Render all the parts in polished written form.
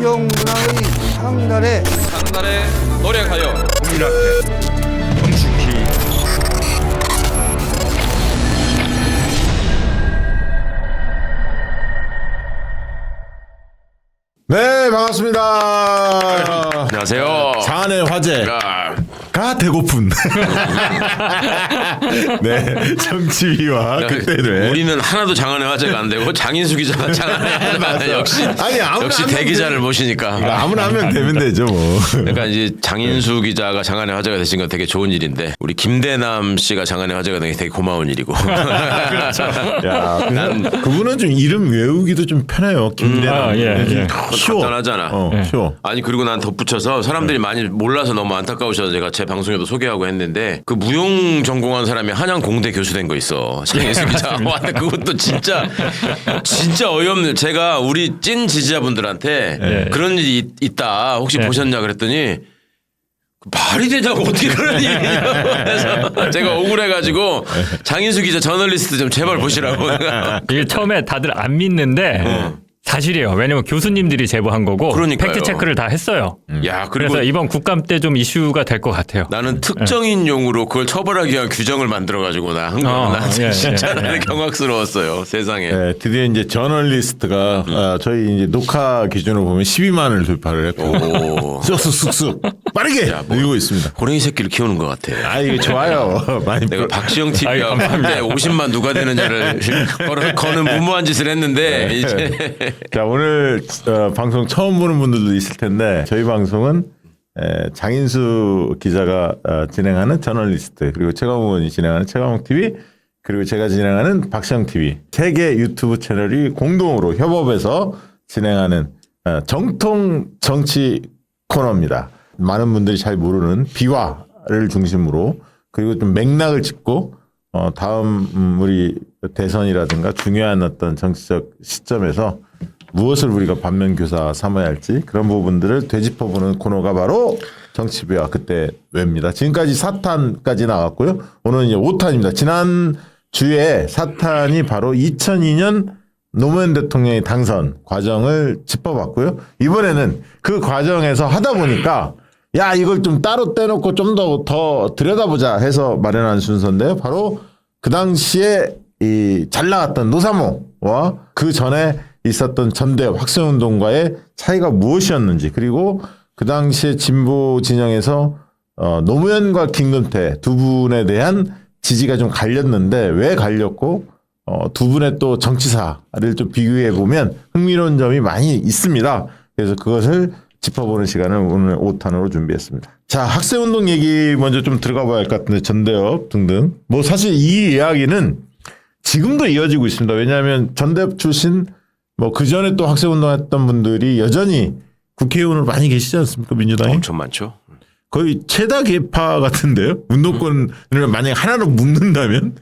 박병문화의 상달에 노력하여 국민 앞에 정숙히 네, 반갑습니다. 안녕하세요. 장안의 화제가 되고픈 네, 정치위와 그때는 우리는 하나도 장안의 화제가 안 되고 장인수 기자가 장안의 화제 역시 아무나 역시 하면 대기자를 모시니까 아무나 하면 되면 되죠 뭐. 그러니까 이제 장인수 기자가 장안의 화제가 되신 건 되게 좋은 일인데 우리 김대남 씨가 장안의 화제가 되는 게 되게 고마운 일이고. 야, 그분은 좀 이름 외우기도 좀 편해요. 김대남. 쉬워. 간단하잖아. 쉬워. 아니 그리고 난 덧붙여서 사람들이 많이 몰라서 너무 안타까우셔서 제가 제 방송에도 소개하고 했는데 그 무용 전공한 사람이 한양 공대 교수 된 거 있어. 장인수 기자. 와, 근데 그것도 진짜 어이없는. 제가 우리 찐 지지자분들한테 그런 일이 있다. 혹시 보셨냐 그랬더니 말이 되냐고 어떻게 그런 일이 있냐고. 그래서 제가 억울해가지고 장인수 기자 저널리스트 좀 제발 보시라고. 이게 처음에 다들 안 믿는데 사실이에요. 왜냐면 교수님들이 제보한 거고 그러니까요. 팩트 체크를 다 했어요. 야, 그리고 그래서 이번 국감 때 좀 이슈가 될 것 같아요. 나는 특정인용으로 그걸 처벌하기 위한 규정을 만들어가지고 나 한 거야. 나 진짜 나는 경악스러웠어요. 세상에. 네, 드디어 이제 저널리스트가 저희 이제 녹화 기준으로 보면 12만을 돌파를 했고 쑥쑥쑥 빠르게 늘고 있습니다. 호랭이 새끼를 키우는 것 같아. 아, 이게 좋아요. 많이 내가 박시영 TV와 한때 50만 누가 되느냐를 거는 무모한 짓을 했는데 이제 자, 오늘 방송 처음 보는 분들도 있을 텐데 저희 방송은 장인수 기자가 진행하는 저널리스트, 그리고 최강욱 의원이 진행하는 최강욱 TV, 그리고 제가 진행하는 박시영 TV 세 개 유튜브 채널이 공동으로 협업해서 진행하는 정통 정치 코너입니다. 많은 분들이 잘 모르는 비화를 중심으로, 그리고 좀 맥락을 짚고 다음 우리 대선이라든가 중요한 어떤 정치적 시점에서 무엇을 우리가 반면교사 삼아야 할지 그런 부분들을 되짚어보는 코너가 바로 정치비와 그때 왜입니다. 지금까지 4탄까지 나왔고요. 오늘은 이제 5탄입니다. 지난 주에 4탄이 바로 2002년 노무현 대통령의 당선 과정을 짚어봤고요. 이번에는 그 과정에서 하다 보니까 야, 이걸 좀 따로 떼놓고 좀 더 들여다보자 해서 마련한 순서인데요. 바로 그 당시에 이 잘 나갔던 노사모와 그 전에 있었던 전대협 학생운동과의 차이가 무엇이었는지, 그리고 그 당시에 진보 진영에서 노무현과 김근태 두 분에 대한 지지가 좀 갈렸는데 왜 갈렸고 두 분의 또 정치사를 좀 비교해 보면 흥미로운 점이 많이 있습니다. 그래서 그것을 짚어보는 시간을 오늘 5탄으로 준비했습니다. 자, 학생운동 얘기 먼저 좀 들어가 봐야 할 것 같은데, 전대협 등등. 뭐 사실 이 이야기는 지금도 이어지고 있습니다. 왜냐하면 전대협 출신 뭐 그 전에 또 학생운동 했던 분들이 여전히 국회의원으로 많이 계시지 않습니까? 민주당이. 엄청 많죠. 거의 최다 계파 같은데요. 운동권을 만약에 하나로 묶는다면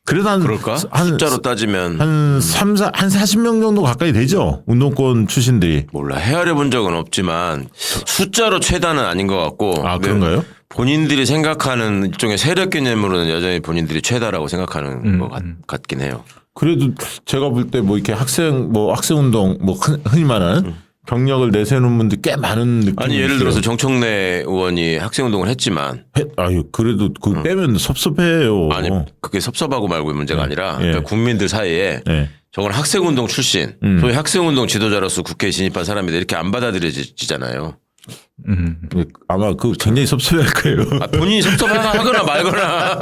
그래도 그럴까? 숫자로 따지면 한 40명 정도 가까이 되죠. 운동권 출신들이. 몰라. 헤아려 본 적은 없지만 숫자로 최다는 아닌 것 같고. 아, 그런가요? 본인들이 생각하는 일종의 세력 개념으로는 여전히 본인들이 최다라고 생각하는 것 같긴 해요. 그래도 제가 볼 때 뭐 이렇게 학생운동 뭐 흔히 말하는 경력을 내세우는 분들 꽤 많은 느낌이 아니, 예를 있어요. 들어서 정청래 의원이 학생운동을 했지만. 아유, 그래도 그거 빼면 섭섭해요. 아니, 그게 섭섭하고 말고의 문제가 아니라 예. 그러니까 국민들 사이에 저건 학생운동 출신, 소위 학생운동 지도자로서 국회에 진입한 사람인데 이렇게 안 받아들여지잖아요. 아마 그 굉장히 섭섭할 거예요. 아, 본인이 섭섭하거나 말거나.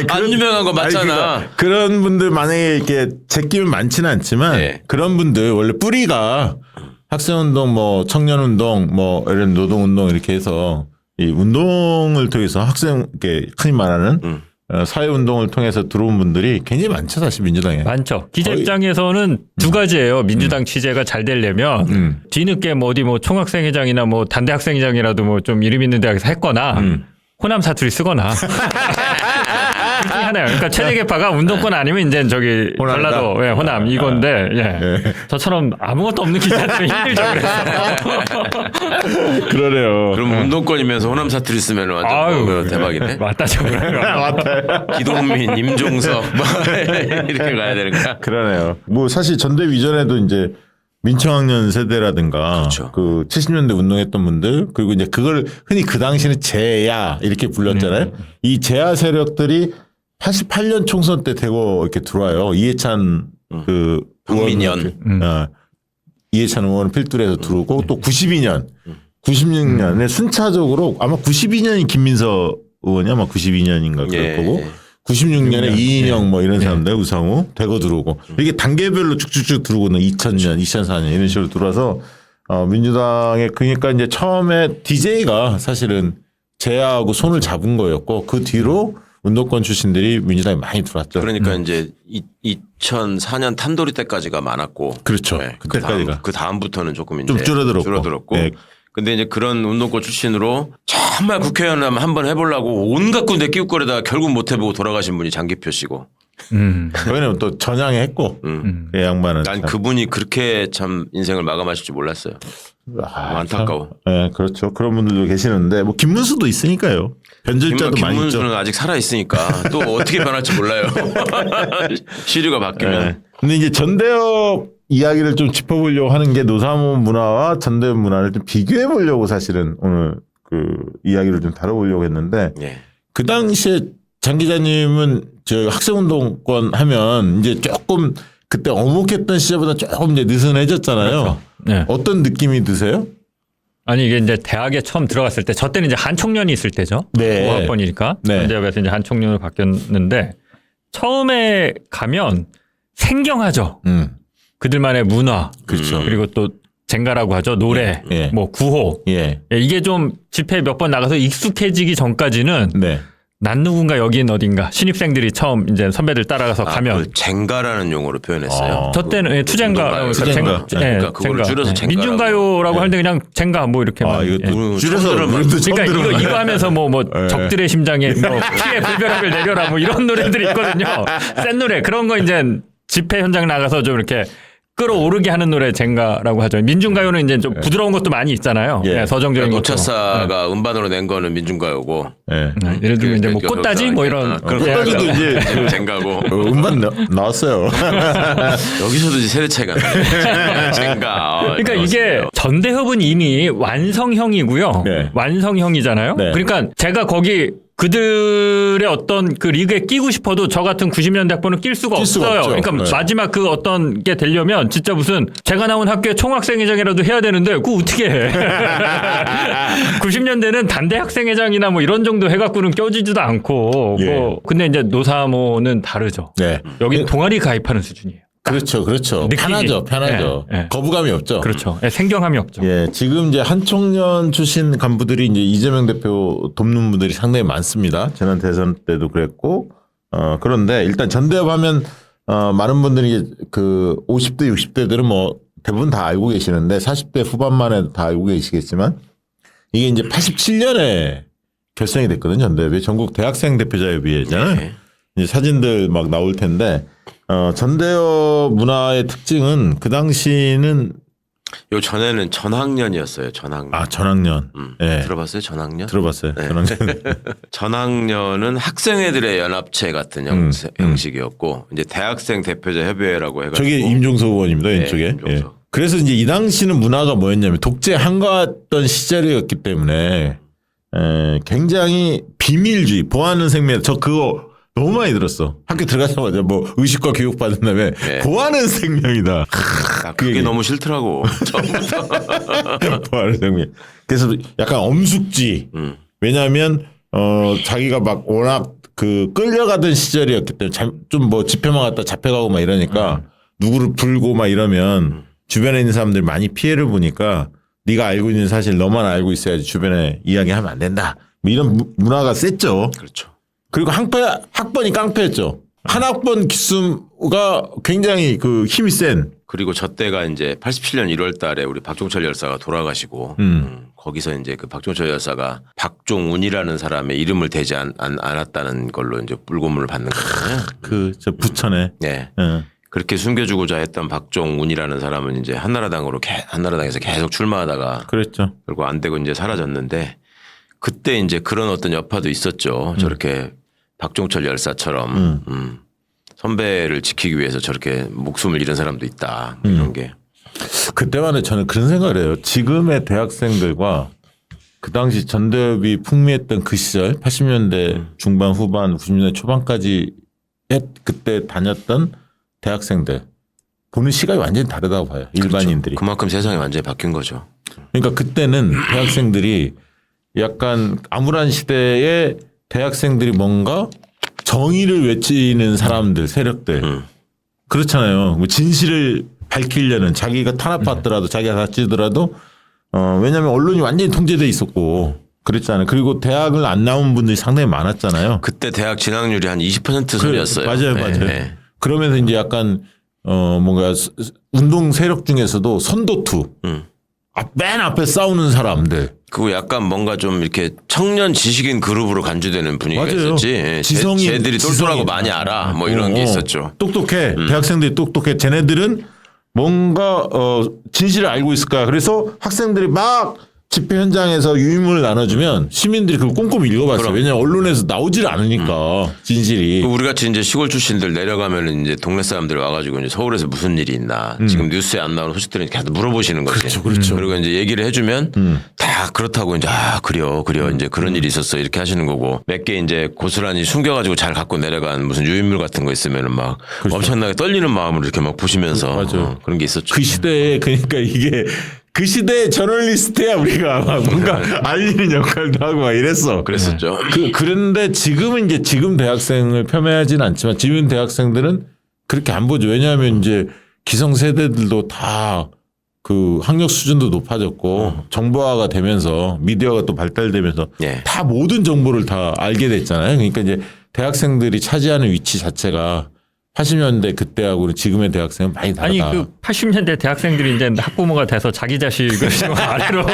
안 유명한 거 맞잖아. 그런 분들 만약에 이렇게 제끼면 많지는 않지만 그런 분들 원래 뿌리가 학생운동, 뭐 청년운동, 뭐 이런 노동운동 이렇게 해서 이 운동을 통해서 학생, 이렇게 흔히 말하는 사회운동을 통해서 들어온 분들이 굉장히 많죠, 사실 민주당에. 많죠. 기자 입장에서는 두 가지예요. 민주당 취재가 잘 되려면 뒤늦게 뭐 어디 뭐 총학생회장이나 뭐 단대학생회장이라도 뭐 좀 이름 있는 대학에서 했거나 호남 사투리 쓰거나. 둘 중에 하나요. 그러니까 최대 계파가 운동권 아니면 이제 저기 호남이다? 전라도 호남 이건데 저처럼 아무것도 없는 기자들은 힘들죠. 그래서. 그러네요. 그럼 운동권이면서 호남 사투리 쓰면 완전 대박이네. 맞다 저거. 기동민, 임종석 뭐 이렇게 가야 되는 거야. 그러네요. 뭐 사실 전대 이전에도 이제 민청학년 세대라든가 그렇죠. 그 70년대 운동했던 분들 그리고 이제 그걸 흔히 그 당시에는 재야 이렇게 불렀잖아요. 이 재야 세력들이 88년 총선 때 대거 이렇게 들어와요. 이해찬 그 박민현. 이해찬 의원 필두에서 들어오고 또 92년, 96년에 순차적으로 아마 92년이 김민서 의원이 아마 92년인가 그럴 거고 96년에 이인영 뭐 이런 사람들 우상호 대거 들어오고 이렇게 단계별로 쭉쭉쭉 들어오고는 2000년, 2004년 이런 식으로 들어와서 민주당에 그러니까 이제 처음에 DJ가 사실은 제야하고 손을 잡은 거였고 그 뒤로 운동권 출신들이 민주당에 많이 들어왔죠. 그러니까 이제 2004년 탄도리 때까지가 많았고 그렇죠. 네, 그때까지가 그 다음부터는 조금 이제 좀 줄어들었고. 네. 근데 이제 그런 운동권 출신으로 정말 국회의원 한번 해보려고 온갖 군데 끼우거리다가 결국 못 해보고 돌아가신 분이 장기표 씨고. 왜냐면 또 전향했고 그 양반은 난 참. 그분이 그렇게 참 인생을 마감하실 줄 몰랐어요. 안타까워. 네, 그렇죠. 그런 분들도 계시는데 뭐 김문수도 있으니까요. 변절자도 많이 있죠. 김문수는 아직 살아 있으니까 또 어떻게 변할지 몰라요. 시류가 바뀌면. 네. 근데 이제 전대협 이야기를 좀 짚어보려고 하는 게 노사모 문화와 전대협 문화를 좀 비교해 보려고 사실은 오늘 그 이야기를 좀 다뤄보려고 했는데 예. 그 당시에 장 기자님은 저 학생운동권 하면 이제 조금 그때 어묵했던 시절보다 조금 이제 느슨해졌잖아요. 그렇죠. 네. 어떤 느낌이 드세요? 아니 이게 이제 대학에 처음 들어갔을 때 저 때는 이제 한총련이 있을 때죠. 네. 5학번이니까 네. 전대협에서 이제 한총련으로 바뀌었는데 처음에 가면 생경하죠. 그들만의 문화, 그렇죠. 그리고 또 젠가라고 하죠. 노래, 예. 뭐 구호. 예. 예, 이게 좀 집회 몇 번 나가서 익숙해지기 전까지는 네. 난 누군가 여긴 어딘가 신입생들이 처음 이제 선배들 따라가서 가면 그 젠가라는 용어로 표현했어요. 저 때는 예, 투쟁가, 투쟁가. 그러니까 그거를 줄여서 젠가라고. 민중가요라고 할 때 그냥 젠가 뭐 이렇게 아, 이거 예. 줄여서 처음 우리도 처음 그러니까 들어봐요. 이거 하면서 뭐 네. 적들의 심장에 뭐 피해 불벼락을 내려라 뭐 이런 노래들이 있거든요. 센 노래 그런 거 이제 집회 현장 나가서 좀 이렇게 끌어오르게 하는 노래 젠가라고 하죠. 민중가요는 이제 좀 부드러운 것도 많이 있잖아요. 예. 예, 서정적인 것도. 노차사가 음반으로 낸 거는 민중가요고. 예. 예를 들면 이제 뭐 꽃다지 뭐 이런 꽃다지도 이제 젠가고. 음반 나왔어요. 여기서도 이제 세대 차이가 나네. 젠가. 그러니까 이게 전대협은 이미 완성형이고요. 네. 완성형이잖아요. 네. 그러니까 제가 거기 그들의 어떤 그 리그에 끼고 싶어도 저 같은 90년대 학번은 낄 수가 낄 수가 없어요. 없죠. 그러니까 네. 마지막 그 어떤 게 되려면 진짜 무슨 제가 나온 학교에 총학생회장이라도 해야 되는데 그거 어떻게 해. 90년대는 단대 학생회장이나 뭐 이런 정도 해갖고는 껴지지도 않고 예. 뭐 근데 이제 노사모는 다르죠. 네. 여기 동아리 가입하는 수준이에요. 그렇죠. 그렇죠. 느끼기. 편하죠. 예, 예. 거부감이 없죠. 그렇죠. 생경함이 없죠. 예, 지금 이제 한총련 출신 간부들이 이제 이재명 대표 돕는 분들이 상당히 많습니다. 지난 대선 때도 그랬고, 그런데 일단 전대협 하면, 많은 분들이 그 50대, 60대들은 뭐 대부분 다 알고 계시는데 40대 후반만 해도 다 알고 계시겠지만 이게 이제 87년에 결성이 됐거든요. 전대협이 전국 대학생 대표자협의회잖아요. 네. 이제 사진들 막 나올 텐데, 전대협 문화의 특징은 그 당시는 요 전에는 전학년이었어요. 전학년. 아, 전학년. 예. 들어봤어요? 전학년? 들어봤어요. 전학년. 전학년은 학생회들의 연합체 같은 형식이었고 이제 대학생 대표자 협의회라고 해가지고 저게 임종석 의원입니다. 네, 왼쪽에. 임종석. 예. 그래서 이제 이 당시는 문화가 뭐였냐면 독재 한가했던 시절이었기 때문에 굉장히 비밀주의, 보안은 생명. 저 그거 너무 많이 들었어. 학교 들어가자마자 뭐 의식과 교육 받은 다음에 네. 보안은 생명이다. 그게 얘기. 너무 싫더라고. 처음부터. 보안은 생명. 그래서 약간 엄숙지. 왜냐하면 자기가 막 워낙 그 끌려가던 시절이었기 때문에 좀 뭐 집회만 갔다 잡혀가고 막 이러니까 누구를 불고 막 이러면 주변에 있는 사람들이 많이 피해를 보니까 네가 알고 있는 사실 너만 알고 있어야지 주변에 이야기하면 안 된다. 뭐 이런 문화가 셌죠. 그렇죠. 그리고 학번이 깡패였죠. 한 학번 기수가 굉장히 그 힘이 센. 그리고 저 때가 이제 87년 1월 달에 우리 박종철 열사가 돌아가시고 거기서 이제 그 박종철 열사가 박종운이라는 사람의 이름을 대지 않았다는 걸로 이제 불고문을 받는 거잖아요. 저 부천에. 네. 예. 그렇게 숨겨주고자 했던 박종운이라는 사람은 이제 한나라당에서 계속 출마하다가 그랬죠. 결국 안 되고 이제 사라졌는데 그때 이제 그런 어떤 여파도 있었죠. 저렇게 박종철 열사처럼 선배를 지키기 위해서 저렇게 목숨을 잃은 사람도 있다. 뭐 이런 게. 그때만 해 저는 그런 생각을 해요. 지금의 대학생들과 그 당시 전대협이 풍미했던 그 시절 80년대 중반 후반 90년대 초반까지 그때 다녔던 대학생들 보는 시각이 완전히 다르다고 봐요. 일반인들이. 그만큼 세상이 완전히 바뀐 거죠. 그러니까 그때는 대학생들이 약간 암울한 시대에 대학생들이 뭔가 정의를 외치는 사람들 세력들 그렇잖아요. 뭐 진실을 밝히려는 자기가 탄압받더라도 자기가 다치더라도 왜냐하면 언론이 완전히 통제돼 있었고 그랬잖아요. 그리고 대학을 안 나온 분들이 상당히 많았잖아요. 그때 대학 진학률이 한 20% 선이었어요. 맞아요, 네, 맞아요. 네. 그러면서 이제 약간 뭔가 운동 세력 중에서도 선도투, 맨 앞에 싸우는 사람들. 그리고 약간 뭔가 좀 이렇게 청년 지식인 그룹으로 간주되는 분위기가 맞아요. 있었지. 예, 쟤들이 똘똘하고 많이 알아. 뭐 이런 게 있었죠. 똑똑해. 대학생들이 똑똑해. 쟤네들은 뭔가 진실을 알고 있을 거야. 그래서 학생들이 막 집회 현장에서 유인물을 나눠주면 시민들이 그걸 꼼꼼히 읽어봤어요. 그럼. 왜냐하면 언론에서 나오질 않으니까 진실이. 우리 같이 이제 시골 출신들 내려가면은 이제 동네 사람들이 와가지고 이제 서울에서 무슨 일이 있나 지금 뉴스에 안 나오는 소식들은 계속 물어보시는 거지. 그렇죠. 그리고 이제 얘기를 해주면 다 그렇다고 이제 그래요 이제 그런 일이 있었어 이렇게 하시는 거고 몇 개 이제 고스란히 숨겨가지고 잘 갖고 내려간 무슨 유인물 같은 거 있으면은 막 엄청나게 떨리는 마음으로 이렇게 막 보시면서 맞아요. 그런 게 있었죠. 그 시대에 그러니까 이게 그 시대의 저널리스트야 우리가 막 뭔가 알리는 역할도 하고 막 이랬어. 그랬었죠. 그런데 지금은 이제 지금 대학생을 폄훼하지는 않지만 지금 대학생들은 그렇게 안 보죠. 왜냐하면 이제 기성 세대들도 다 그 학력 수준도 높아졌고 정보화가 되면서 미디어가 또 발달되면서 예. 다 모든 정보를 다 알게 됐잖아요. 그러니까 이제 대학생들이 차지하는 위치 자체가 80년대 그때하고 지금의 대학생은 많이 다르다. 아니 그 80년대 대학생들이 이제 학부모가 돼서 자기 자식을 아래로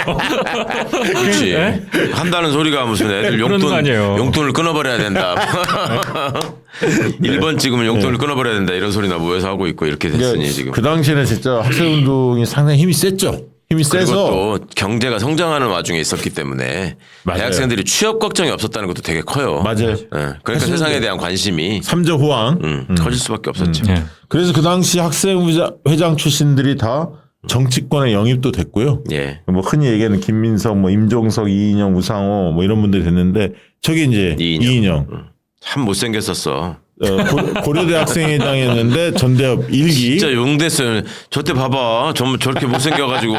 그렇지. 네? 한다는 소리가 무슨 애들 그런 거 아니에요. 용돈을 끊어버려야 된다. 1번 찍으면 용돈을 끊어버려야 된다. 이런 소리나 모여서 하고 있고 이렇게 됐으니 그러니까 지금. 그 당시에는 진짜 학생운동이 상당히 힘이 셌죠. 힘이 그리고 세서 또 경제가 성장하는 와중에 있었기 때문에 맞아요. 대학생들이 취업 걱정이 없었다는 것도 되게 커요. 맞아요. 예. 그러니까 세상에 대한 관심이 삼저 호황. 커질 수밖에 없었죠. 예. 그래서 그 당시 학생회장 출신들이 다 정치권에 영입도 됐고요. 예. 뭐 흔히 얘기하는 김민석, 뭐 임종석, 이인영, 우상호 뭐 이런 분들이 됐는데 저게 이제 이인영. 참 못생겼었어. 고려대 학생회장이었는데 전대협 1기. 진짜 용됐어요. 저때 봐봐. 저렇게 못생겨가지고.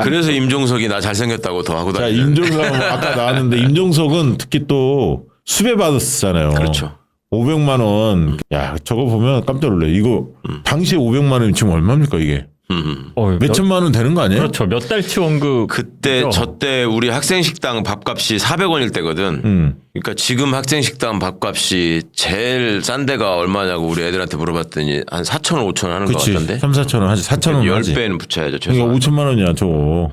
그래서 임종석이 나 잘생겼다고 더 하고 자, 다니는. 임종석 아까 나왔는데 임종석은 특히 또 수배 받았잖아요. 그렇죠. 500만 원. 야, 저거 보면 깜짝 놀래. 이거 당시에 500만 원이면 지금 얼마입니까 이게? 몇 천만 원 되는 거 아니에요? 그렇죠. 몇 달치 원금. 그때 저때 우리 학생식당 밥값이 400원일 때거든. 그러니까 지금 학생식당 밥값이 제일 싼 데가 얼마냐고 우리 애들한테 물어봤더니 한 4,000원, 5,000원 하는 거 그렇지. 같던데. 3, 4천 원 하지. 4천 원 하지. 10배는 붙여야죠. 그러니까 최소한. 5천만 원이야 저거.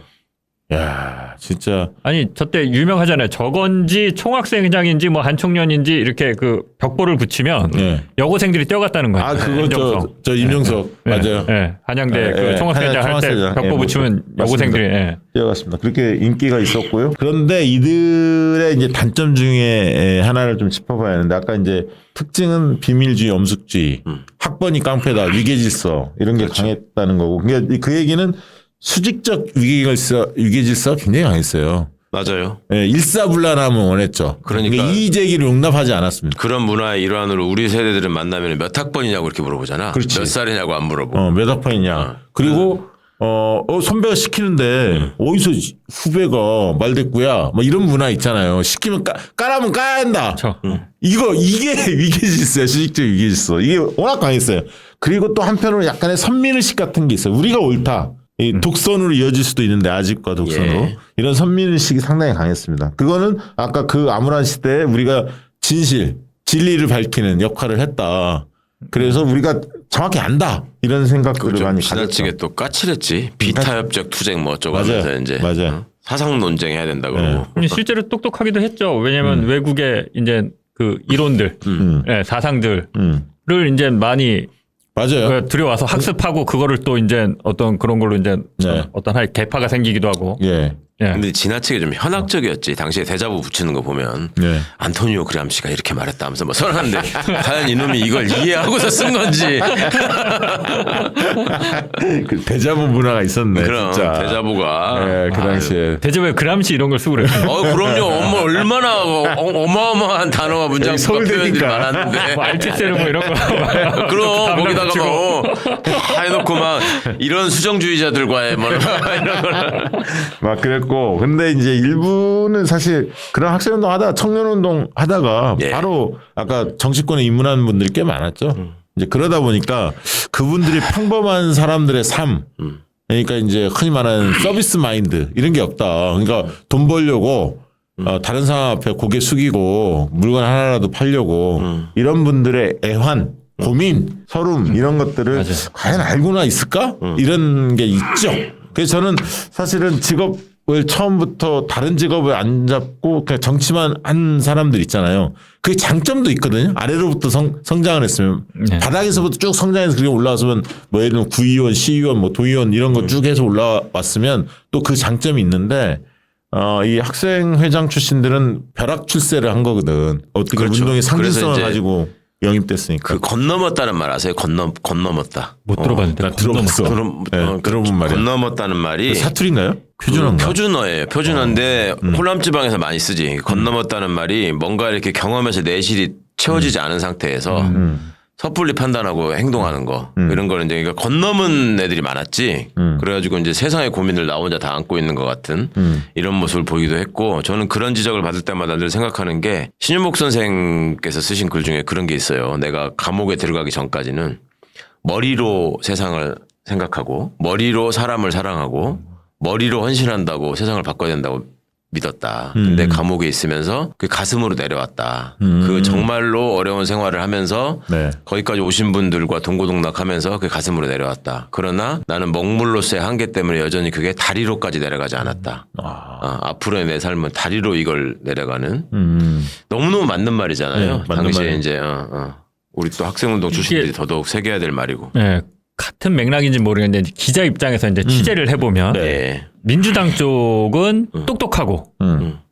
야, 진짜. 아니 저때 유명하잖아요. 저건지 총학생회장인지 뭐 한총련인지 이렇게 그 벽보를 붙이면 네. 여고생들이 뛰어갔다는 거예요. 아, 그거 임종석. 저 임종석 맞아요. 예, 한양대 예, 그 예. 총학생회장 할 때 총학생회장. 벽보 예, 붙이면 맞습니다. 여고생들이 예. 뛰어갔습니다. 그렇게 인기가 있었고요. 그런데 이들의 이제 단점 중에 하나를 좀 짚어봐야 하는데 아까 이제 특징은 비밀주의, 엄숙주의, 학번이 깡패다, 위계질서 이런 게 강했다는 거고. 그러니까 그 얘기는 수직적 위계질서가 굉장히 강했어요. 맞아요. 예, 일사불란함을 원했죠. 그러니까 이의제기를 용납하지 않았습니다. 그런 문화의 일환으로 우리 세대들은 만나면 몇 학번이냐고 이렇게 물어보잖아. 그렇지. 몇 살이냐고 안 물어보고. 몇 학번이냐. 그리고 선배가 시키는데 어디서 후배가 말대꾸야. 뭐 이런 문화 있잖아요. 시키면 까라면 까야 한다. 그렇죠. 이게 위계질서야. 수직적 위계질서. 이게 워낙 강했어요. 그리고 또 한편으로 약간의 선민의식 같은 게 있어요. 우리가 옳다. 이 독선으로 이어질 수도 있는데 아집과 독선으로. 예. 이런 선민의식이 상당히 강했습니다. 그거는 아까 그 암울한 시대에 우리가 진리를 밝히는 역할을 했다. 그래서 우리가 정확히 안다. 이런 생각들을 좀 많이 지나치게 가졌죠. 또 까칠했지. 비타협적 투쟁 뭐 어쩌고 하면서 맞아요. 이제 맞아요. 사상 논쟁해야 된다 그러고. 근데 실제로 똑똑하기도 했죠. 왜냐하면 외국의 이제 그 이론들, 예, 사상들을 이제 많이 맞아요. 들여와서 학습하고 그거를 또 이제 어떤 그런 걸로 이제 네. 어떤 하나의 개파가 생기기도 하고. 예. 예. 근데 지나치게 좀 현학적이었지. 당시에 대자보 붙이는 거 보면 네. 안토니오 그람시가 이렇게 말했다 하면서 뭐 써놨는데 과연 이놈이 이걸 이해하고서 쓴 건지. 그 대자보 문화가 있었네. 그럼 진짜. 대자보가. 네, 그 당시에. 대접에 그람시 이런 걸 쓰고 그랬어요. 그럼요. 얼마나 어마어마한 단어와 문장 표현들이 많았는데. 뭐 알티세르 뭐 이런 거. 그럼 거기다가 뭐 다 해놓고 막 이런 수정주의자들과의 뭐 이런 걸. 막 그랬고 근데 이제 일부는 사실 그런 학생운동 하다가 청년운동 하다가 예. 바로 아까 정치권에 입문하는 분들이 꽤 많았죠. 이제 그러다 보니까 그분들이 평범한 사람들의 삶 그러니까 이제 흔히 말하는 서비스 마인드 이런 게 없다. 그러니까 돈 벌려고 다른 사람 앞에 고개 숙이고 물건 하나라도 팔려고 이런 분들의 애환 고민, 서름 이런 것들을 과연 알고나 있을까? 이런 게 있죠. 그래서 저는 사실은 직업을 처음부터 다른 직업을 안 잡고 그냥 정치만 한 사람들 있잖아요. 그게 장점도 있거든요. 아래로부터 성장을 했으면 네. 바닥에서부터 쭉 성장해서 그게 올라왔으면 뭐 예를 들면 구의원, 시의원, 뭐 도의원 이런 거 쭉 해서 올라왔으면 또 그 장점이 있는데 이 학생회장 출신들은 벼락 출세를 한 거거든. 어떻게 그렇죠. 운동의 상징성을 그래서 이제 가지고 영입됐으니까. 그 건너먹었다는 말 아세요? 건너먹다. 못 들어봤는데. 나 들어봤어. 네, 들어본 말이야. 건너먹다는 말이 사투리인가요? 표준어인가? 표준어예요. 표준어인데 호남 지방에서 많이 쓰지. 건너먹다는 말이 뭔가 이렇게 경험에서 내실이 채워지지 않은 상태에서 섣불리 판단하고 행동하는 거 이런 거는 이제 그러니까 건너문 애들이 많았지. 그래가지고 이제 세상의 고민을 나 혼자 다 안고 있는 것 같은 이런 모습을 보이기도 했고 저는 그런 지적을 받을 때마다 늘 생각하는 게 신윤복 선생께서 쓰신 글 중에 그런 게 있어요. 내가 감옥에 들어가기 전까지는 머리로 세상을 생각하고 머리로 사람을 사랑하고 머리로 헌신한다고 세상을 바꿔야 된다고 믿었다. 근데 감옥에 있으면서 그 가슴으로 내려왔다. 그 정말로 어려운 생활을 하면서 네. 거기까지 오신 분들과 동고동락하면서 그 가슴으로 내려왔다. 그러나 나는 먹물로서의 한계 때문에 여전히 그게 다리로까지 내려가지 않았다. 앞으로의 내 삶은 다리로 이걸 내려가는 너무너무 맞는 말이잖아요. 네, 맞는 당시에 말이에요. 이제 우리 또 학생운동 출신들이 더더욱 새겨야 될 말이고. 네, 같은 맥락인지 모르겠는데 기자 입장에서 이제 취재를 해보면 네. 민주당 쪽은 똑똑하고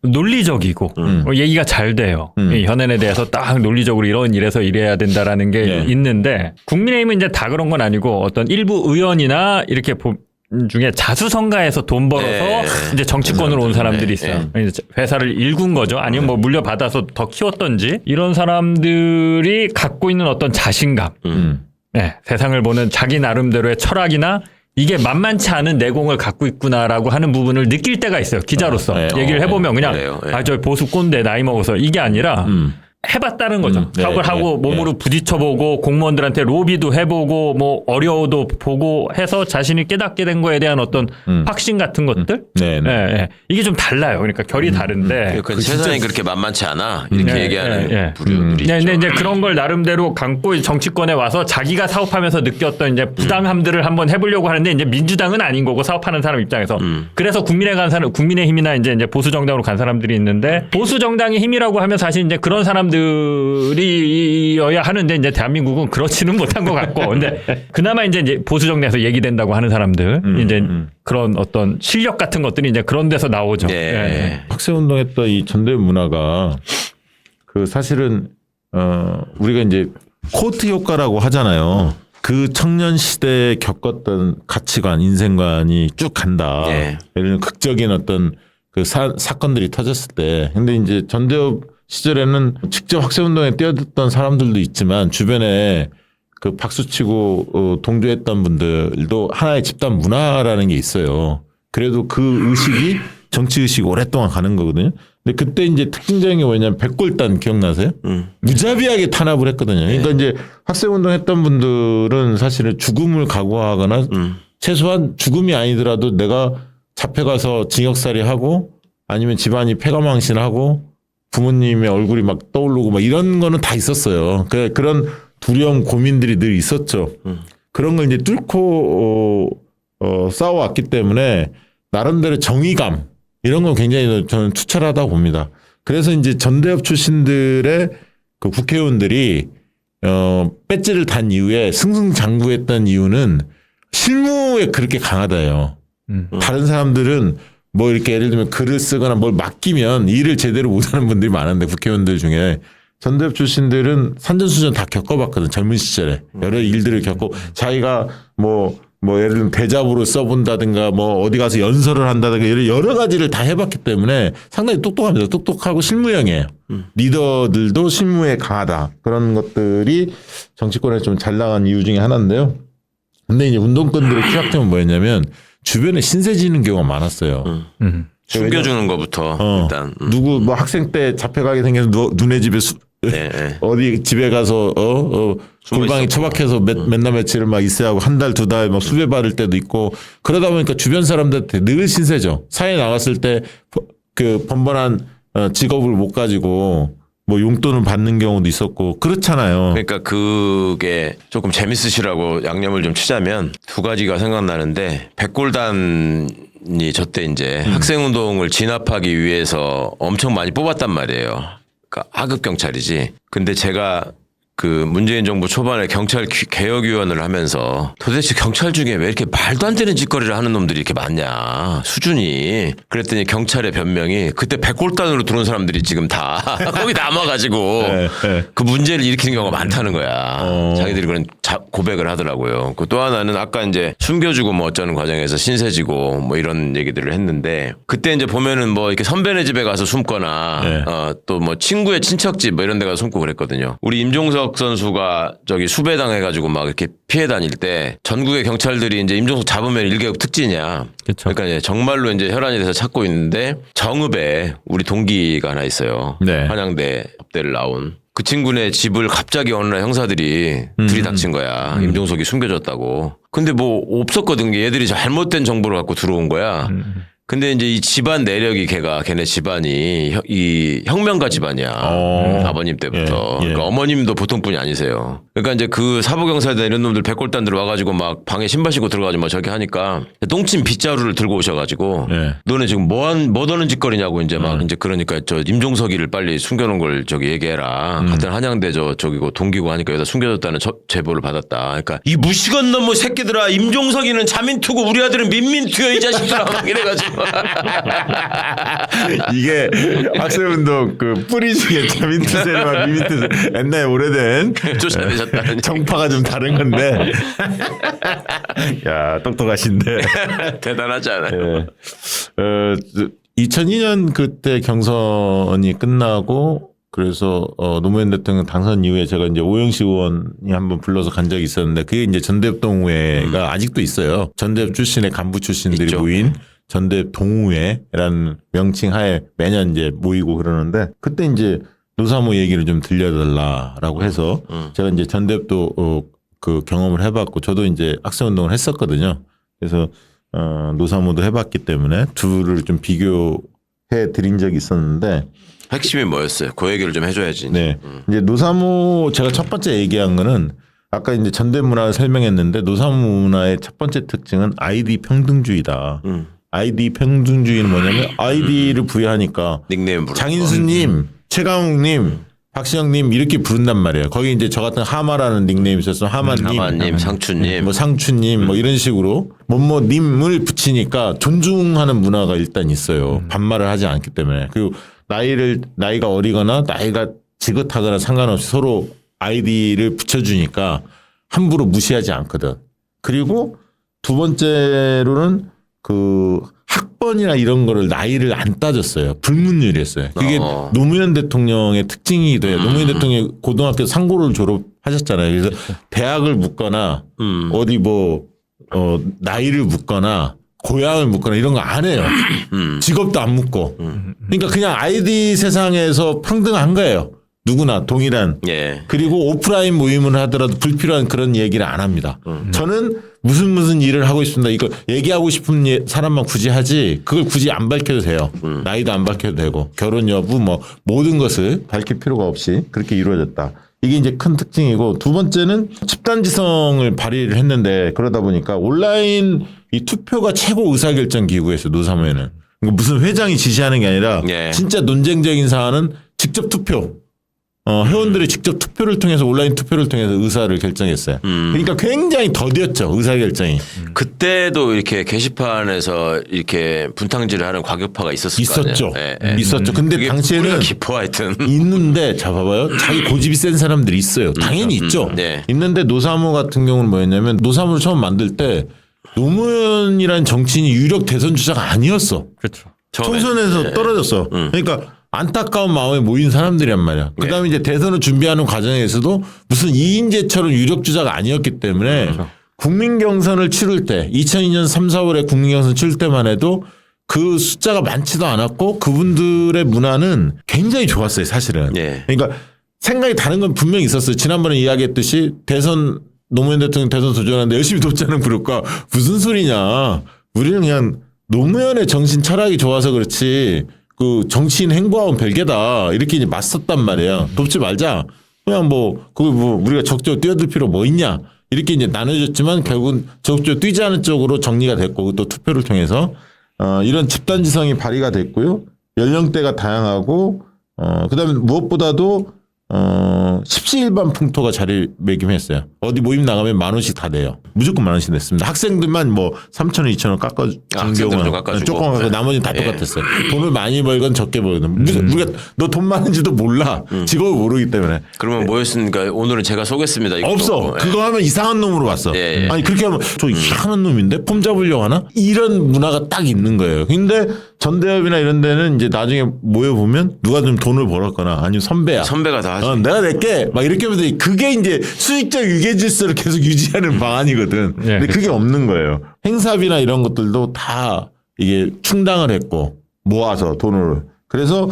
논리적이고 얘기가 잘 돼요. 이 현안에 대해서 딱 논리적으로 이래서 이래야 된다라는 게 네. 있는데 국민의힘은 이제 다 그런 건 아니고 어떤 일부 의원이나 이렇게 중에 자수성가해서 돈 벌어서 네. 이제 정치권으로 온 사람들이 네. 있어요. 이제 회사를 일군 거죠. 아니면 뭐 물려받아서 더 키웠던지 이런 사람들이 갖고 있는 어떤 자신감, 네, 세상을 보는 자기 나름대로의 철학이나 이게 만만치 않은 내공을 갖고 있구나라고 하는 부분을 느낄 때가 있어요. 기자로서 네. 얘기를 해보면 그냥 그래요. 네. 저 보수 꼰대 나이 먹어서 이게 아니라 해봤다는 거죠. 네, 사업을 하고 몸으로 부딪혀보고 공무원들한테 로비도 해보고 뭐 어려워도 보고 해서 자신이 깨닫게 된 거에 대한 어떤 확신 같은 것들. 네, 네. 예, 예. 이게 좀 달라요. 그러니까 결이 다른데. 그 세상이 그렇게 만만치 않아 이렇게 네, 얘기하는 네, 부류들이 네, 있죠. 근데 이제 그런 걸 나름대로 감고 정치권에 와서 자기가 사업하면서 느꼈던 이제 부당함들을 한번 해보려고 하는데 이제 민주당은 아닌 거고 사업하는 사람 입장에서 그래서 국민의힘이나 이제 보수 정당으로 간 사람들이 있는데 보수 정당의 힘이라고 하면 사실 이제 그런 사람들이어야 하는데 이제 대한민국은 그렇지는 못한 것 같고 근데 그나마 이제 보수 정당에서 얘기된다고 하는 사람들 이제 그런 어떤 실력 같은 것들이 이제 그런 데서 나오죠. 네. 예. 학생운동했던 이 전대 문화가 그 사실은 우리가 이제 코트 효과라고 하잖아요. 그 청년 시대에 겪었던 가치관, 인생관이 쭉 간다. 네. 예를 들면 극적인 어떤 그 사건들이 터졌을 때. 근데 이제 전대협 시절에는 직접 학생운동에 뛰어들었던 사람들도 있지만 주변에 그 박수치고 동조했던 분들도 하나의 집단 문화라는 게 있어요. 그래도 그 의식이 정치 의식이 오랫동안 가는 거거든요. 근데 그때 이제 특징적인 게 뭐냐면 백골단 기억나세요? 무자비하게 탄압을 했거든요. 그러니까 이제 학생운동 했던 분들은 사실은 죽음을 각오하거나 최소한 죽음이 아니더라도 내가 잡혀가서 징역살이 하고 아니면 집안이 폐가망신하고 부모님의 얼굴이 막 떠오르고 막 이런 거는 다 있었어요. 그런 두려움 고민들이 늘 있었죠. 그런 걸 이제 뚫고 싸워왔기 때문에 나름대로 정의감 이런 건 굉장히 저는 투철하다고 봅니다. 그래서 이제 전대협 출신들의 그 국회의원들이 배지를 단 이후에 승승장구했던 이유는 실무에 그렇게 강하다요. 다른 사람들은 뭐 이렇게 예를 들면 글을 쓰거나 뭘 맡기면 일을 제대로 못하는 분들이 많은데 국회의원들 중에 전대협 출신들은 산전수전 다 겪어봤거든. 젊은 시절에 여러 일들을 겪고 자기가 뭐 예를 들면 대잡으로 써본다든가 뭐 어디 가서 연설을 한다든가 여러 가지를 다 해봤기 때문에 상당히 똑똑합니다. 똑똑하고 실무형이에요. 리더들도 실무에 강하다. 그런 것들이 정치권에 좀 잘 나간 이유 중에 하나인데요. 근데 이제 운동권들의 취약점은 뭐였냐면 주변에 신세 지는 경우가 많았어요. 숨겨주는 것부터 일단 누구 뭐 학생 때 잡혀가게 생겨서 눈의 집에 어디 집에 가서 골방에 처박혀서 맨날 며칠을 막 있어야 하고 한 달 두 달 막 수배 받을 때도 있고 그러다 보니까 주변 사람들한테 늘 신세죠. 사회 나갔을 때 그 번번한 직업을 못 가지고 뭐 용돈을 받는 경우도 있었고 그렇잖아요. 그러니까 그게 조금 재밌으시라고 양념을 좀 치자면 두 가지가 생각나는데 백골단이 저때 이제 학생운동을 진압하기 위해서 엄청 많이 뽑았단 말이에요. 그러니까 하급 경찰이지. 근데 제가 그 문재인 정부 초반에 경찰 개혁위원을 하면서 도대체 경찰 중에 왜 이렇게 말도 안 되는 짓거리를 하는 놈들이 이렇게 많냐 수준이. 그랬더니 경찰의 변명이 그때 백골단으로 들어온 사람들이 지금 다 거기 남아가지고 그 문제를 일으키는 경우가 많다는 거야. 자기들이 그런 고백을 하더라고요. 그 또 하나는 아까 이제 숨겨주고 뭐 어쩌는 과정에서 신세지고 뭐 이런 얘기들을 했는데 그때 이제 보면은 뭐 이렇게 선배네 집에 가서 숨거나 또 뭐 친구의 친척집 뭐 이런 데 가서 숨고 그랬거든요. 우리 임종석 선수가 저기 수배당해가지고 막 이렇게 피해 다닐 때 전국의 경찰들이 이제 임종석 잡으면 1개국 특진이야. 그쵸. 그러니까 이제 정말로 이제 혈안이 돼서 찾고 있는데 정읍에 우리 동기가 하나 있어요. 네. 한양대 법대를 나온. 그 친구네 집을 갑자기 어느 날 형사들이 들이닥친 거야. 임종석이 숨겨졌다고. 근데 뭐 없었거든. 얘들이 잘못된 정보를 갖고 들어온 거야. 근데 이제 이 집안 내력이 걔네 집안이 이 혁명가 집안이야. 아버님 때부터. 그러니까 어머님도 보통 분이 아니세요. 그러니까 이제 그 사보경찰대 이런 놈들 백골단들 와가지고 막 방에 신발 신고 들어가지고 막 저렇게 하니까 똥침 빗자루를 들고 오셔가지고 너네 지금 뭐 하는 짓거리냐고 이제 막 이제 그러니까 저 임종석이를 빨리 숨겨놓은 걸 저기 얘기해라. 같은 한양대 저기고 동기고 하니까 여기다 숨겨졌다는 제보를 받았다. 그러니까 이 무시건 놈의 새끼들아 임종석이는 자민투고 우리 아들은 민민투여 이 자식들아 막 이래가지고. 이게 학생운동 그 뿌리 중에 자민투세와 미민투세 옛날에 오래된 쫓아내셨다는 정파가 좀 다른 건데 야 똑똑하신데 대단하지 않아요? 2002년 그때 경선이 끝나고 그래서 노무현 대통령 당선 이후에 제가 이제 오영식 의원이 한번 불러서 간 적이 있었는데 그게 이제 전대협 동호회가 아직도 있어요. 전대협 출신의 간부 출신들이 있죠. 모인 전대협 동호회라는 명칭 하에 매년 이제 모이고 그러는데 그때 이제 노사모 얘기를 좀 들려달라라고 해서 제가 이제 전대협도 그 경험을 해봤고 저도 이제 학생운동을 했었거든요. 그래서 노사모도 해봤기 때문에 둘을 좀 비교해 드린 적이 있었는데 핵심이 뭐였어요? 그 얘기를 좀 해줘야지. 네. 이제 노사모 제가 첫 번째 얘기한 거는 아까 이제 전대 문화를 설명했는데 노사모 문화의 첫 번째 특징은 아이디 평등주의다. 아이디 평등주의는 뭐냐면 아이디를 부여하니까 닉네임 부르는 장인수님, 최강욱님, 박시영님 이렇게 부른단 말이에요. 거기 이제 저 같은 하마라는 닉네임이 있어서 하마님, 상추님, 뭐 상추님, 뭐 이런 식으로 뭐님을 붙이니까 존중하는 문화가 일단 있어요. 반말을 하지 않기 때문에. 그리고 나이가 어리거나 나이가 지긋하거나 상관없이 서로 아이디를 붙여주니까 함부로 무시하지 않거든. 그리고 두 번째로는 그 학번이나 이런 거를 나이를 안 따졌어요. 불문율이었어요. 그게 노무현 대통령의 특징이기도 해요. 노무현 대통령이 고등학교 상고를 졸업하셨잖아요. 그래서 대학을 묻거나 어디 나이를 묻거나 고향을 묻거나 이런 거 안 해요. 직업도 안 묻고. 그러니까 그냥 아이디 세상에서 평등한 거예요. 누구나 동일한. 그리고 오프라인 모임을 하더라도 불필요한 그런 얘기를 안 합니다. 저는 무슨 일을 하고 있습니다. 이거 얘기하고 싶은 사람만 굳이 하지 그걸 굳이 안 밝혀도 돼요. 나이도 안 밝혀도 되고 결혼 여부 뭐 모든 것을 밝힐 필요가 없이 그렇게 이루어졌다. 이게 이제 큰 특징이고 두 번째는 집단지성을 발휘를 했는데 그러다 보니까 온라인 이 투표가 최고 의사결정 기구였어요. 노사모에는. 그러니까 무슨 회장이 지시하는 게 아니라 진짜 논쟁적인 사안은 직접 투표. 회원들이 직접 투표를 통해서 온라인 투표를 통해서 의사를 결정했어요. 그러니까 굉장히 더디었죠 의사 결정이. 그때도 이렇게 게시판에서 이렇게 분탕질을 하는 과격파가 있었을 거 아니에요. 있었죠. 예, 예. 있었죠. 근데 그게 당시에는 뿌리가 깊어 하여튼. 있는데 잡아봐요. 자기 고집이 센 사람들이 있어요. 당연히 있죠. 네. 있는데 노사모 같은 경우는 뭐였냐면 노사모를 처음 만들 때 노무현이라는 정치인이 유력 대선 주자가 아니었어. 그렇죠. 처음에. 총선에서 네. 떨어졌어. 그러니까 안타까운 마음에 모인 사람들이란 말이야. 그다음에 이제 대선을 준비하는 과정에서도 무슨 이인재처럼 유력 주자가 아니었기 때문에 국민 경선을 치를 때 2002년 3, 4월에 국민 경선 치를 때만 해도 그 숫자가 많지도 않았고 그분들의 문화는 굉장히 좋았어요, 사실은. 예. 그러니까 생각이 다른 건 분명히 있었어요. 지난번에 이야기했듯이 노무현 대통령 대선 도전하는데 열심히 돕자는 그룹과 무슨 소리냐. 우리는 그냥 노무현의 정신 철학이 좋아서 그렇지 그 정치인 행보하고는 별개다. 이렇게 이제 맞섰단 말이에요. 돕지 말자. 그냥 우리가 적극적으로 뛰어들 필요 뭐 있냐. 이렇게 이제 나눠졌지만 결국은 적극적으로 뛰지 않은 쪽으로 정리가 됐고 또 투표를 통해서 이런 집단지성이 발휘가 됐고요. 연령대가 다양하고 그다음에 무엇보다도 십시일반 풍토가 자리매김했어요. 어디 모임 나가면 10,000원씩 다 내요. 무조건 10,000원씩 냈습니다. 학생들만 3,000원, 2,000원 깎아주는 학생들 좀 경우는 깎아주고. 조금 하고 나머지는 다 예. 똑같았어요. 돈을 많이 벌건 적게 벌건 우리가 너 돈 많은지도 몰라. 직업을 모르기 때문에. 그러면 뭐였습니까? 오늘은 제가 쏘겠습니다. 이것도. 없어. 예. 그거 하면 이상한 놈으로 봤어. 예, 예. 아니 그렇게 하면 저 희한한 놈인데 폼 잡으려고 하나? 이런 문화가 딱 있는 거예요. 근데 전대협이나 이런 데는 이제 나중에 모여보면 누가 좀 돈을 벌었거나 아니면 선배야. 선배가 다 하지. 내가 낼게. 막 이렇게 하면서 그게 이제 수익적 유계 질서를 계속 유지하는 방안이거든. 예, 근데 그게 없는 거예요. 행사비나 이런 것들도 다 이게 충당을 했고 모아서 돈을. 그래서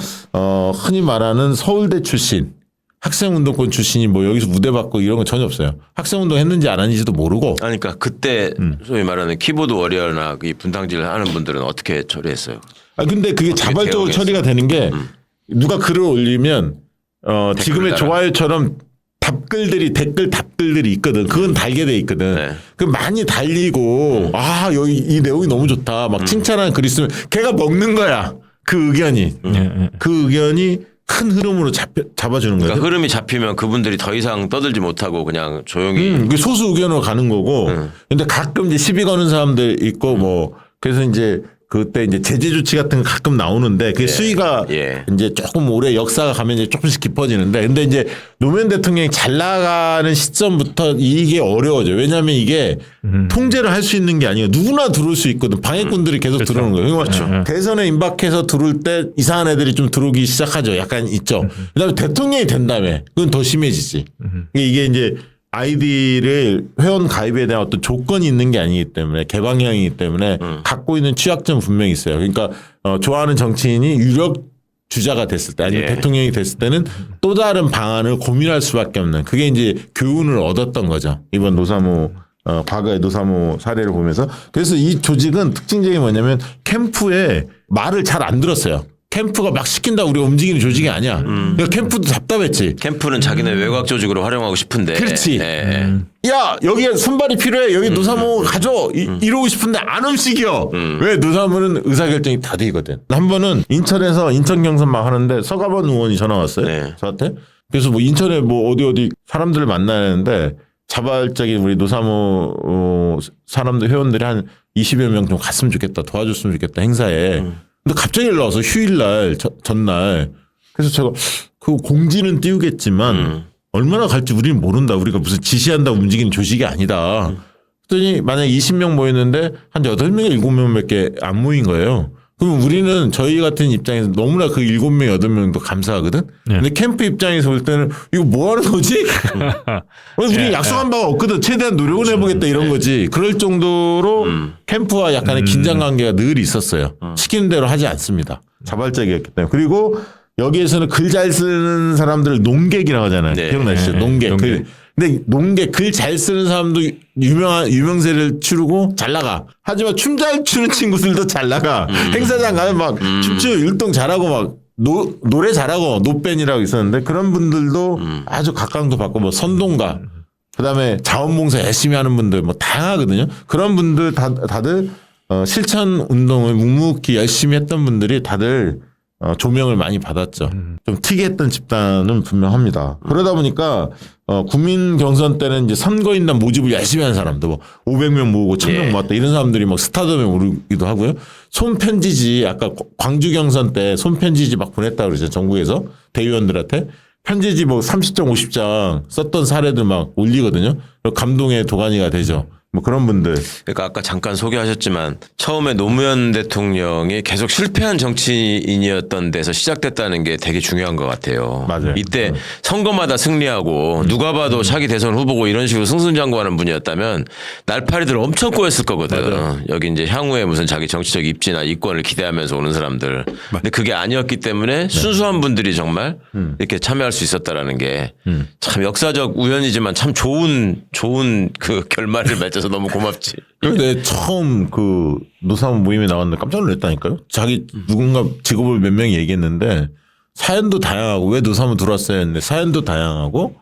흔히 말하는 서울대 출신 학생운동권 출신이 여기서 무대 받고 이런 건 전혀 없어요. 학생운동 했는지 안 했는지도 모르고. 아니, 그러니까 그때 소위 말하는 키보드 워리어나 이 분탕질 하는 분들은 어떻게 처리했어요? 근데 그게 자발적으로 대응했어요? 처리가 되는 게 누가 글을 올리면 지금의 달아. 좋아요처럼 댓글 답글들이 있거든. 그건 달게 돼 있거든. 네. 그 많이 달리고 여기 이 내용이 너무 좋다. 막 칭찬하는 글 있으면 걔가 먹는 거야. 그 의견이. 그 의견이 큰 흐름으로 잡아주는 거죠. 그러니까 흐름이 잡히면 그분들이 더 이상 떠들지 못하고 그냥 조용히. 그 소수 의견으로 가는 거고. 근데 가끔 이제 시비 거는 사람들 있고 그래서 이제 그때 이제 제재 조치 같은 거 가끔 나오는데 그게 수위가 예. 이제 조금 오래 역사가 가면 이제 조금씩 깊어지는데 근데 이제 노무현 대통령이 잘 나가는 시점부터 이게 어려워져요. 왜냐하면 이게 통제를 할 수 있는 게 아니에요. 누구나 들어올 수 있거든. 방해꾼들이 계속 들어오는 거예요. 그러니까 대선에 임박해서 들어올 때 이상한 애들이 좀 들어오기 시작하죠. 약간 있죠. 그다음에 대통령이 된 다음에 그건 더 심해지지. 이게 이제 아이디를 회원 가입에 대한 어떤 조건이 있는 게 아니기 때문에 개방형이기 때문에 갖고 있는 취약점 분명히 있어요. 그러니까 좋아하는 정치인이 유력 주자가 됐을 때 아니면 예. 대통령이 됐을 때는 또 다른 방안을 고민할 수밖에 없는 그게 이제 교훈을 얻었던 거죠. 이번 노사모 과거의 노사모 사례를 보면서 그래서 이 조직은 특징적인 게 뭐냐면 캠프에 말을 잘 안 들었어요. 캠프가 막 시킨다고 우리가 움직이는 조직이 아니야. 그러니까 캠프도 답답했지. 캠프는 자기네 외곽 조직으로 활용하고 싶은데. 그렇지. 예. 야 여기에 손발이 필요해. 여기 노사모 가져. 이러고 싶은데 안 움직여. 왜 노사모는 의사결정이 다 되거든. 한 번은 인천에서 인천 경선 막 하는데 서가번 의원이 전화 왔어요. 네. 저한테. 그래서 인천에 어디 사람들을 만나야 하는데 자발적인 우리 노사모 사람들 회원들이 한 20여 명 좀 갔으면 좋겠다. 도와줬으면 좋겠다. 행사에. 근데 갑자기 연락 와서 휴일날 전날 그래서 제가 그 공지는 띄우겠지만 얼마나 갈지 우리는 모른다. 우리가 무슨 지시한다고 움직이는 조직이 아니다. 그랬더니 만약에 20명 모였는데 한 8명, 7명밖에 안 모인 거예요. 그럼 우리는 저희 같은 입장에서 너무나 그 7명, 8명도 감사하거든. 근데 캠프 입장에서 볼 때는 이거 뭐 하는 거지? 우리 약속한 바가 없거든. 최대한 노력을 해보겠다 이런 거지. 그럴 정도로 캠프와 약간의 긴장 관계가 늘 있었어요. 시키는 대로 하지 않습니다. 자발적이었기 때문에. 그리고 여기에서는 글 잘 쓰는 사람들을 농객이라고 하잖아요. 네. 기억나시죠? 농객. 농객. 근데 농객 글 잘 쓰는 사람도 유명세를 치르고 잘 나가. 하지만 춤 잘 추는 친구들도 잘 나가. 행사장 가면 막 춤추고 율동 잘하고 막 노래 잘하고 노밴이라고 있었는데 그런 분들도 아주 각광도 받고 선동가 그다음에 자원봉사 열심히 하는 분들 다양하거든요. 그런 분들 다들 실천 운동을 묵묵히 열심히 했던 분들이 다들 조명을 많이 받았죠. 좀 특이했던 집단은 분명합니다. 그러다 보니까 국민 경선 때는 이제 선거인단 모집을 열심히 하는 사람들, 뭐 500명 모으고 1000명 모았다 이런 사람들이 막 스타덤에 오르기도 하고요. 손편지지 아까 광주 경선 때 손편지지 막 보냈다 그러죠. 전국에서 대의원들한테 편지지 뭐 30장 50장 썼던 사례들 막 올리거든요. 감동의 도가니가 되죠. 뭐 그런 분들. 그러니까 아까 잠깐 소개하셨지만 처음에 노무현 대통령이 계속 실패한 정치인이었던 데서 시작됐다는 게 되게 중요한 것 같아요. 맞아요. 이때 선거마다 승리하고 누가 봐도 자기 대선 후보고 이런 식으로 승승장구하는 분이었다면 날파리들 엄청 꼬였을 거거든. 맞아요. 여기 이제 향후에 무슨 자기 정치적 입지나 이권을 기대하면서 오는 사람들. 근데 그게 아니었기 때문에 순수한 분들이 정말 이렇게 참여할 수 있었다라는 게 참 역사적 우연이지만 참 좋은 그 결말을 맺어서 너무 고맙지. 근데 처음 그 노사모 모임에 나왔는데 깜짝 놀랐다니까요. 자기 누군가 직업을 몇 명이 얘기했는데 사연도 다양하고 왜 노사모 들어왔어야 했는데 사연도 다양하고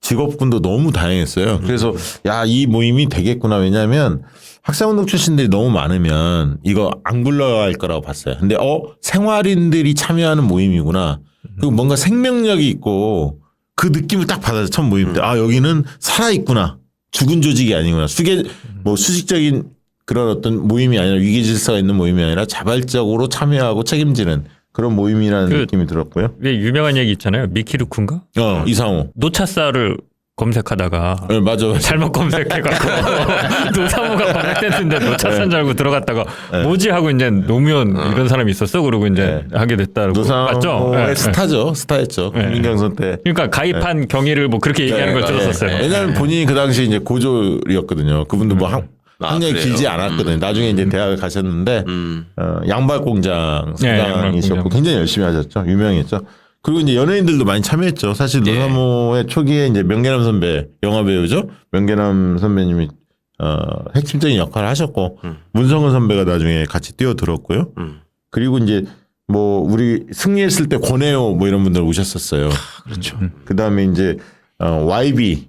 직업군도 너무 다양했어요. 그래서 야, 이 모임이 되겠구나. 왜냐하면 학생운동 출신들이 너무 많으면 이거 안 굴러갈 거라고 봤어요. 근데 생활인들이 참여하는 모임이구나. 그리고 뭔가 생명력이 있고 그 느낌을 딱 받아서 처음 모임 때 아, 여기는 살아있구나. 죽은 조직이 아니구나. 수직적인 그런 어떤 모임이 아니라 위기 질서가 있는 모임이 아니라 자발적으로 참여하고 책임지는 그런 모임이라는 느낌이 들었고요. 왜 유명한 얘기 있잖아요. 미키루쿤가? 이상호. 노차사를 검색하다가 네, 맞아. 잘못 검색해갖고 노사모가 검색됐는데 노차사인 줄 알고 들어갔다가 뭐지 하고 이제 노무현 이런 사람이 있었어 그러고 이제 하게 됐다고 맞죠? 노사모의 스타죠. 스타였죠. 국민경선 때. 그러니까 가입한 경위를 뭐 그렇게 얘기하는 걸 들었었어요. 왜냐하면 본인이 그 당시 이제 고졸이었거든요. 그분도 뭐 학년이 그래요? 길지 않았거든요. 나중에 이제 대학을 가셨는데 양발공장 사장이셨고 굉장히 열심히 하셨죠. 유명했죠. 그리고 이제 연예인들도 많이 참여했죠. 사실 노사모의 초기에 이제 명계남 선배, 영화 배우죠. 명계남 선배님이 핵심적인 역할을 하셨고 문성은 선배가 나중에 같이 뛰어들었고요. 그리고 이제 뭐 우리 승리했을 때 권혜호 뭐 이런 분들 오셨었어요. 그렇죠. 그다음에 이제 YB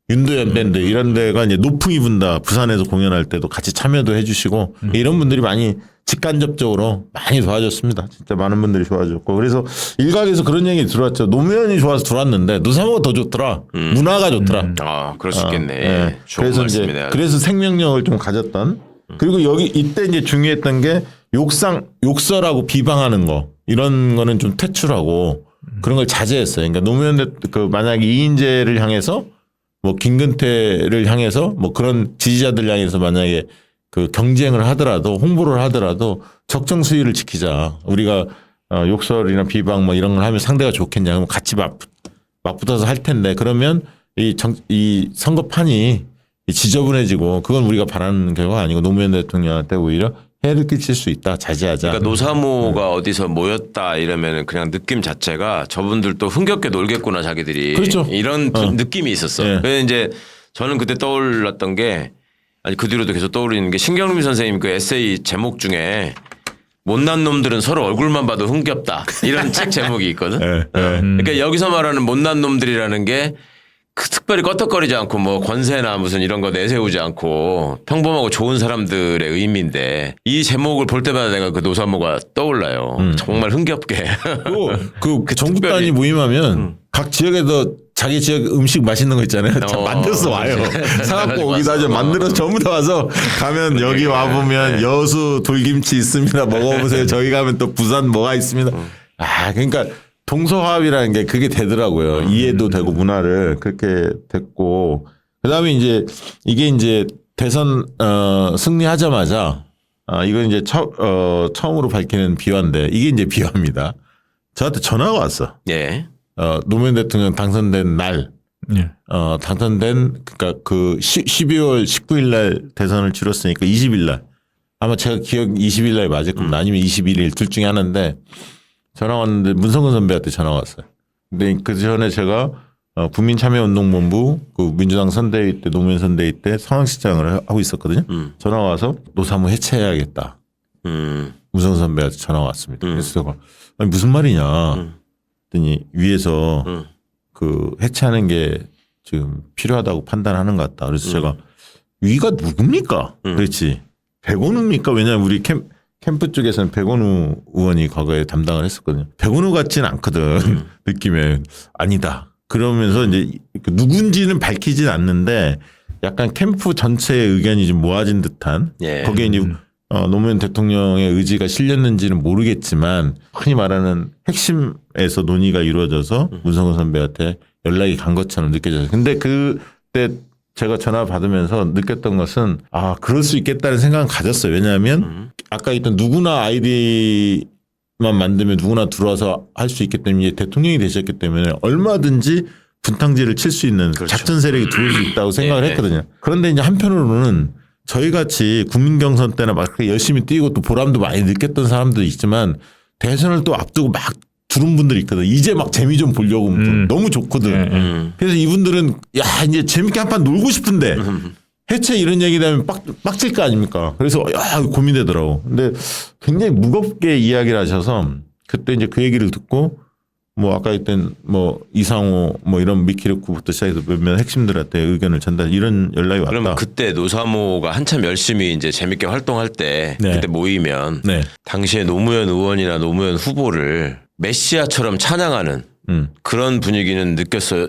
윤도현 밴드 이런 데가 이제 노풍이 분다 부산에서 공연할 때도 같이 참여도 해주시고 이런 분들이 많이 직간접적으로 많이 도와줬습니다. 진짜 많은 분들이 도와줬고 그래서 일각에서 그런 얘기 들어왔죠. 노무현이 좋아서 들어왔는데 노사모가 더 좋더라. 문화가 좋더라. 아, 그럴 수 있겠네. 네. 좋은 그래서 말씀이네요. 이제 그래서 생명력을 좀 가졌던 그리고 여기 이때 이제 중요했던 게 욕설하고 비방하는 거 이런 거는 좀 퇴출하고 그런 걸 자제했어요. 그러니까 노무현 만약 이인재를 향해서 뭐 김근태를 향해서 뭐 그런 지지자들 향해서 만약에 그 경쟁을 하더라도 홍보를 하더라도 적정 수위를 지키자. 우리가 욕설이나 비방 뭐 이런 걸 하면 상대가 좋겠냐. 그러면 같이 맞붙어서 할 텐데 그러면 이 선거판이 지저분해지고 그건 우리가 바라는 결과가 아니고 노무현 대통령한테 오히려 해를 끼칠 수 있다. 자제하자. 그러니까 노사모가 어디서 모였다 이러면은 그냥 느낌 자체가 저분들도 흥겹게 놀겠구나 자기들이. 그렇죠. 이런 느낌이 있었어. 네. 그래서 이제 저는 그때 떠올랐던 게 아니 그 뒤로도 계속 떠오르는 게 신경림 선생님 그 에세이 제목 중에 못난 놈들은 서로 얼굴만 봐도 흥겹다 이런 책 제목이 있거든. 네. 그러니까 여기서 말하는 못난 놈들이라는 게 특별히 껐덕거리지 않고 뭐 권세나 무슨 이런 거 내세우지 않고 평범하고 좋은 사람들의 의미인데 이 제목을 볼 때마다 내가 그 노사모가 떠올라요. 정말 흥겹게. 그 전국 단위 모임하면 각 지역에서 자기 지역 음식 맛있는 거 있잖아요. 만들어서 와요. 사갖고 오기도 하죠. 만들어서 전부 다 와서 가면 여기 와보면 여수 돌김치 있습니다. 먹어보세요. 저희 가면 또 부산 뭐가 있습니다. 그러니까 동서화합이라는 게 그게 되더라고요. 이해도 되고 문화를 그렇게 됐고 그다음에 이제 이게 이제 대선 승리하자마자 이건 이제 처음으로 밝히는 비화인데 이게 이제 비화입니다. 저한테 전화가 왔어. 예. 노무현 대통령 당선된 날, 당선된 그러니까 그 12월 19일 날 대선을 치렀으니까 20일 날 아마 제가 기억 20일 날 맞을 겁니다. 아니면 21일 둘 중에 하나인데. 전화 왔는데 문성근 선배한테 전화 왔어요. 근데 그 전에 제가 국민참여운동본부 그 민주당 선대위 때 노무현 선대위 때 상황실장을 하고 있었거든요. 전화 와서 노사모 해체해야겠다. 문성근 선배한테 전화 왔습니다. 그래서 제가 아니 무슨 말이냐. 했더니 위에서 그 해체하는 게 지금 필요하다고 판단하는 것 같다. 그래서 제가 위가 누굽니까? 그렇지. 백원우입니까? 왜냐하면 우리 캠프 쪽에서는 백원우 의원이 과거에 담당을 했었거든요. 백원우 같지는 않거든. 느낌에 아니다. 그러면서 이제 누군지는 밝히진 않는데 약간 캠프 전체의 의견이 좀 모아진 듯한 예. 거기에 이제 노무현 대통령의 의지가 실렸는지는 모르겠지만 흔히 말하는 핵심에서 논의가 이루어져서 문성호 선배한테 연락이 간 것처럼 느껴져요. 근데 그때 제가 전화 받으면서 느꼈던 것은 아 그럴 수 있겠다는 생각은 가졌어요. 왜냐하면 아까 있던 누구나 아이디만 만들면 누구나 들어와서 할 수 있기 때문에 대통령이 되셨기 때문에 얼마든지 분탕질을 칠 수 있는 그렇죠. 작전 세력이 들어올 수 있다고 생각을 네. 했거든요. 그런데 이제 한편으로는 저희 같이 국민 경선 때나 막 그렇게 열심히 뛰고 또 보람도 많이 느꼈던 사람도 있지만 대선을 또 앞두고 막 두른 분들이 있거든. 이제 막 재미 좀 보려고 너무 좋거든. 그래서 이분들은 야 이제 재밌게 한 판 놀고 싶은데 해체 이런 얘기 되면 빡칠 거 아닙니까? 그래서 야 고민되더라고. 근데 굉장히 무겁게 이야기를 하셔서 그때 이제 그 얘기를 듣고 뭐 아까 했던 뭐 이상호 뭐 이런 미키르쿠부터 시작해서 몇몇 핵심들한테 의견을 전달 이런 연락이 왔다. 그러면 그때 노사모가 한참 열심히 이제 재밌게 활동할 때 네. 그때 모이면 네. 당시에 노무현 의원이나 노무현 후보를 메시아처럼 찬양하는 그런 분위기는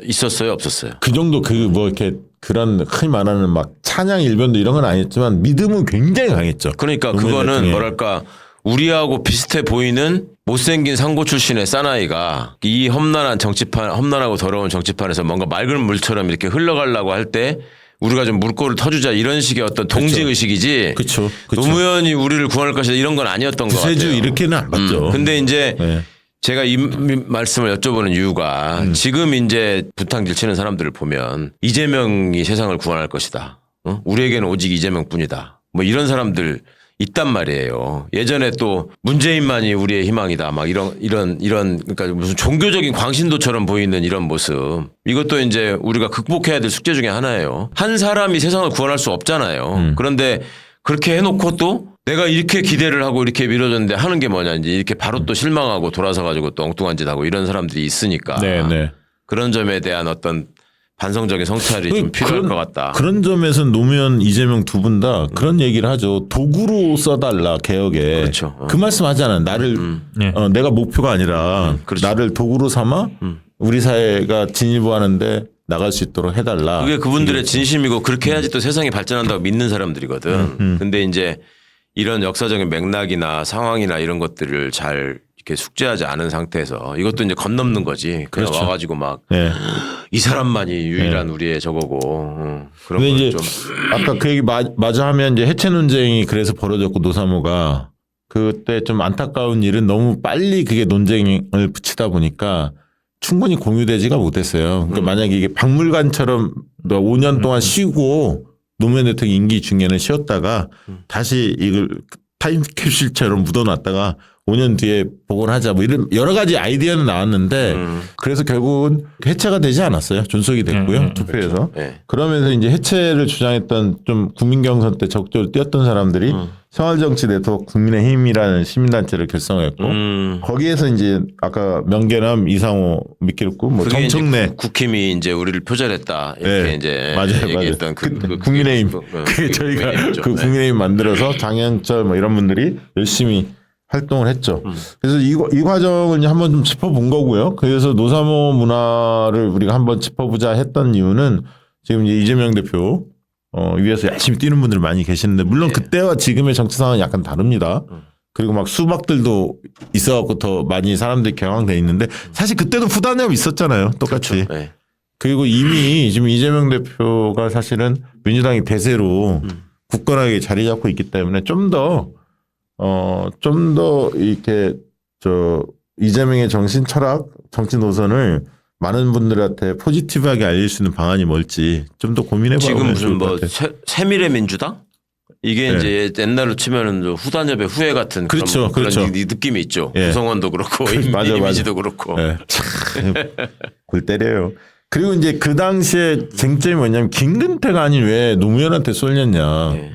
있었어요, 없었어요? 그 정도 그 뭐 이렇게 그런 흔히 말하는 막 찬양 일변도 이런 건 아니었지만 믿음은 굉장히 강했죠. 그러니까 노무현 그거는 대통령이. 뭐랄까 우리하고 비슷해 보이는 못생긴 상고 출신의 사나이가 이 험난하고 더러운 정치판에서 뭔가 맑은 물처럼 이렇게 흘러가려고 할 때 우리가 좀 물꼬를 터주자 이런 식의 어떤 동지 의식이지. 그쵸. 노무현이 우리를 구원할 것이다 이런 건 아니었던 것 같아요. 구세주 이렇게는 안 봤죠. 근데 이제 네. 제가 이 말씀을 여쭤보는 이유가 지금 이제 부탕질 치는 사람들을 보면 이재명이 세상을 구원할 것이다. 우리에게는 오직 이재명뿐이다. 뭐 이런 사람들 있단 말이에요. 예전에 또 문재인만이 우리의 희망이다. 막 이런 그러니까 무슨 종교적인 광신도처럼 보이는 이런 모습. 이것도 이제 우리가 극복해야 될 숙제 중에 하나예요. 한 사람이 세상을 구원할 수 없잖아요. 그런데 그렇게 해놓고 또 내가 이렇게 기대를 하고 이렇게 밀어줬는데 하는 게 뭐냐 이제 이렇게 바로 또 실망하고 돌아서 가지고 또 엉뚱한 짓 하고 이런 사람들이 있으니까 네, 네. 그런 점에 대한 어떤 반성적인 성찰이 좀 필요할 것 같다. 그런 점에서는 노무현, 이재명 두 분 다 그런 얘기를 하죠. 도구로 써달라 개혁에. 그렇죠. 그 말씀 하잖아요. 나를 네. 내가 목표가 아니라 그렇죠. 나를 도구로 삼아 우리 사회가 진일보하는데 나갈 수 있도록 해달라. 그게 그분들의 진심이고 그렇게 해야지 또 세상이 발전한다고 믿는 사람들이거든. 근데 이제 이런 역사적인 맥락이나 상황이나 이런 것들을 잘 이렇게 숙지하지 않은 상태에서 이것도 이제 건넘는 거지. 그냥 그렇죠. 와가지고 막 이 네. 사람만이 유일한 우리의 저거고 그런 근데 걸 이제 좀 아까 그 얘기 마저 하면 이제 해체 논쟁이 그래서 벌어졌고 노사모가 그때 좀 안타까운 일은 너무 빨리 그게 논쟁을 붙이다 보니까 충분히 공유되지가 못했어요. 그러니까 만약에 이게 박물관처럼 5년 동안 쉬고 노무현 대통령 임기 중에는 쉬었다가 다시 이걸 타임캡슐처럼 묻어놨다가 5년 뒤에 복원하자 뭐 이런 여러 가지 아이디어는 나왔는데 그래서 결국은 해체가 되지 않았어요. 존속이 됐고요. 투표에서. 네. 그러면서 이제 해체를 주장했던 좀 국민경선 때 적극적으로 뛰었던 사람들이 생활정치 네트워크 국민의힘이라는 시민단체를 결성했고 거기에서 이제 아까 명계남 이상호 미키르쿠 뭐 그게 정청래 이제 국힘이 이제 우리를 표절했다 이렇게 네. 이제 맞아요, 얘기했던 맞아요. 국민의힘 그게 저희가 국민의힘이죠. 그 네. 국민의힘 만들어서 장현철 뭐 이런 분들이 열심히 활동을 했죠. 그래서 이 과정을 이제 한번 좀 짚어본 거고요. 그래서 노사모 문화를 우리가 한번 짚어보자 했던 이유는 지금 이제 이재명 대표 위에서 열심히 뛰는 분들이 많이 계시는데 물론 그때와 지금의 정치 상황은 약간 다릅니다. 그리고 막 수박들도 있어갖고 더 많이 사람들이 경황돼 있는데 사실 그때도 후단협 있었잖아요. 똑같이. 네. 그리고 이미 지금 이재명 대표가 사실은 민주당이 대세로 굳건하게 자리 잡고 있기 때문에 좀 더 이렇게 이재명의 정신 철학, 정치 노선을 많은 분들한테 포지티브하게 알릴 수 있는 방안이 뭘지 좀 더 고민해봐야 지금 무슨 좋을 것 뭐 같아요. 새미래 민주당? 이게 네. 이제 옛날로 치면은 후단협의 후예 같은 그렇죠, 그런 그렇죠. 느낌이 있죠. 예. 구성원도 그렇고 맞아, 이미지도 그렇고. 네. 참, 골 때려요. 그리고 이제 그 당시에 쟁점이 뭐냐면 김근태가 아닌 왜 노무현한테 쏠렸냐. 예.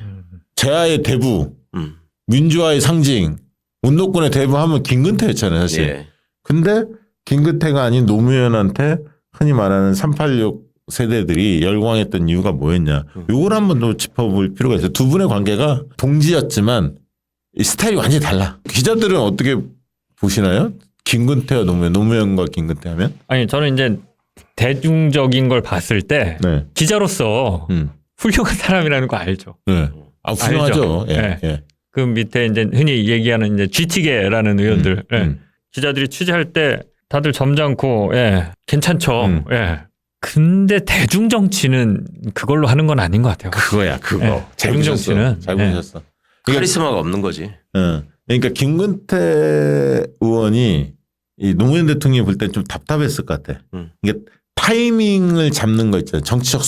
재하의 대부, 음. 민주화의 상징, 운동권의 대부 하면 김근태였잖아요, 사실. 예. 근데 김근태가 아닌 노무현한테 흔히 말하는 386 세대들이 열광했던 이유가 뭐였냐. 요걸 한번 더 짚어볼 필요가 있어요. 두 분의 관계가 동지였지만 이 스타일이 완전히 달라. 기자들은 어떻게 보시나요? 김근태와 노무현과 김근태 하면? 아니 저는 이제 대중적인 걸 봤을 때 네. 기자로서 훌륭한 사람이라는 거 알죠. 네. 아, 훌륭하죠. 예. 네. 예. 그 밑에 이제 흔히 얘기하는 이제 GT계라는 의원들 기자들이 취재할 때 다들 점잖고 괜찮죠. 근데 대중 정치는 그걸로 하는 건 아닌 것 같아요. 그거야, 그거. 네. 잘 대중 보셨어. 정치는 잘 보셨어. 카리스마가 없는 거지. 그러니까 김근태 의원이 이 노무현 대통령이 볼 때 좀 답답했을 것 같아. 이게 타이밍을 잡는 거 있잖아요. 정치적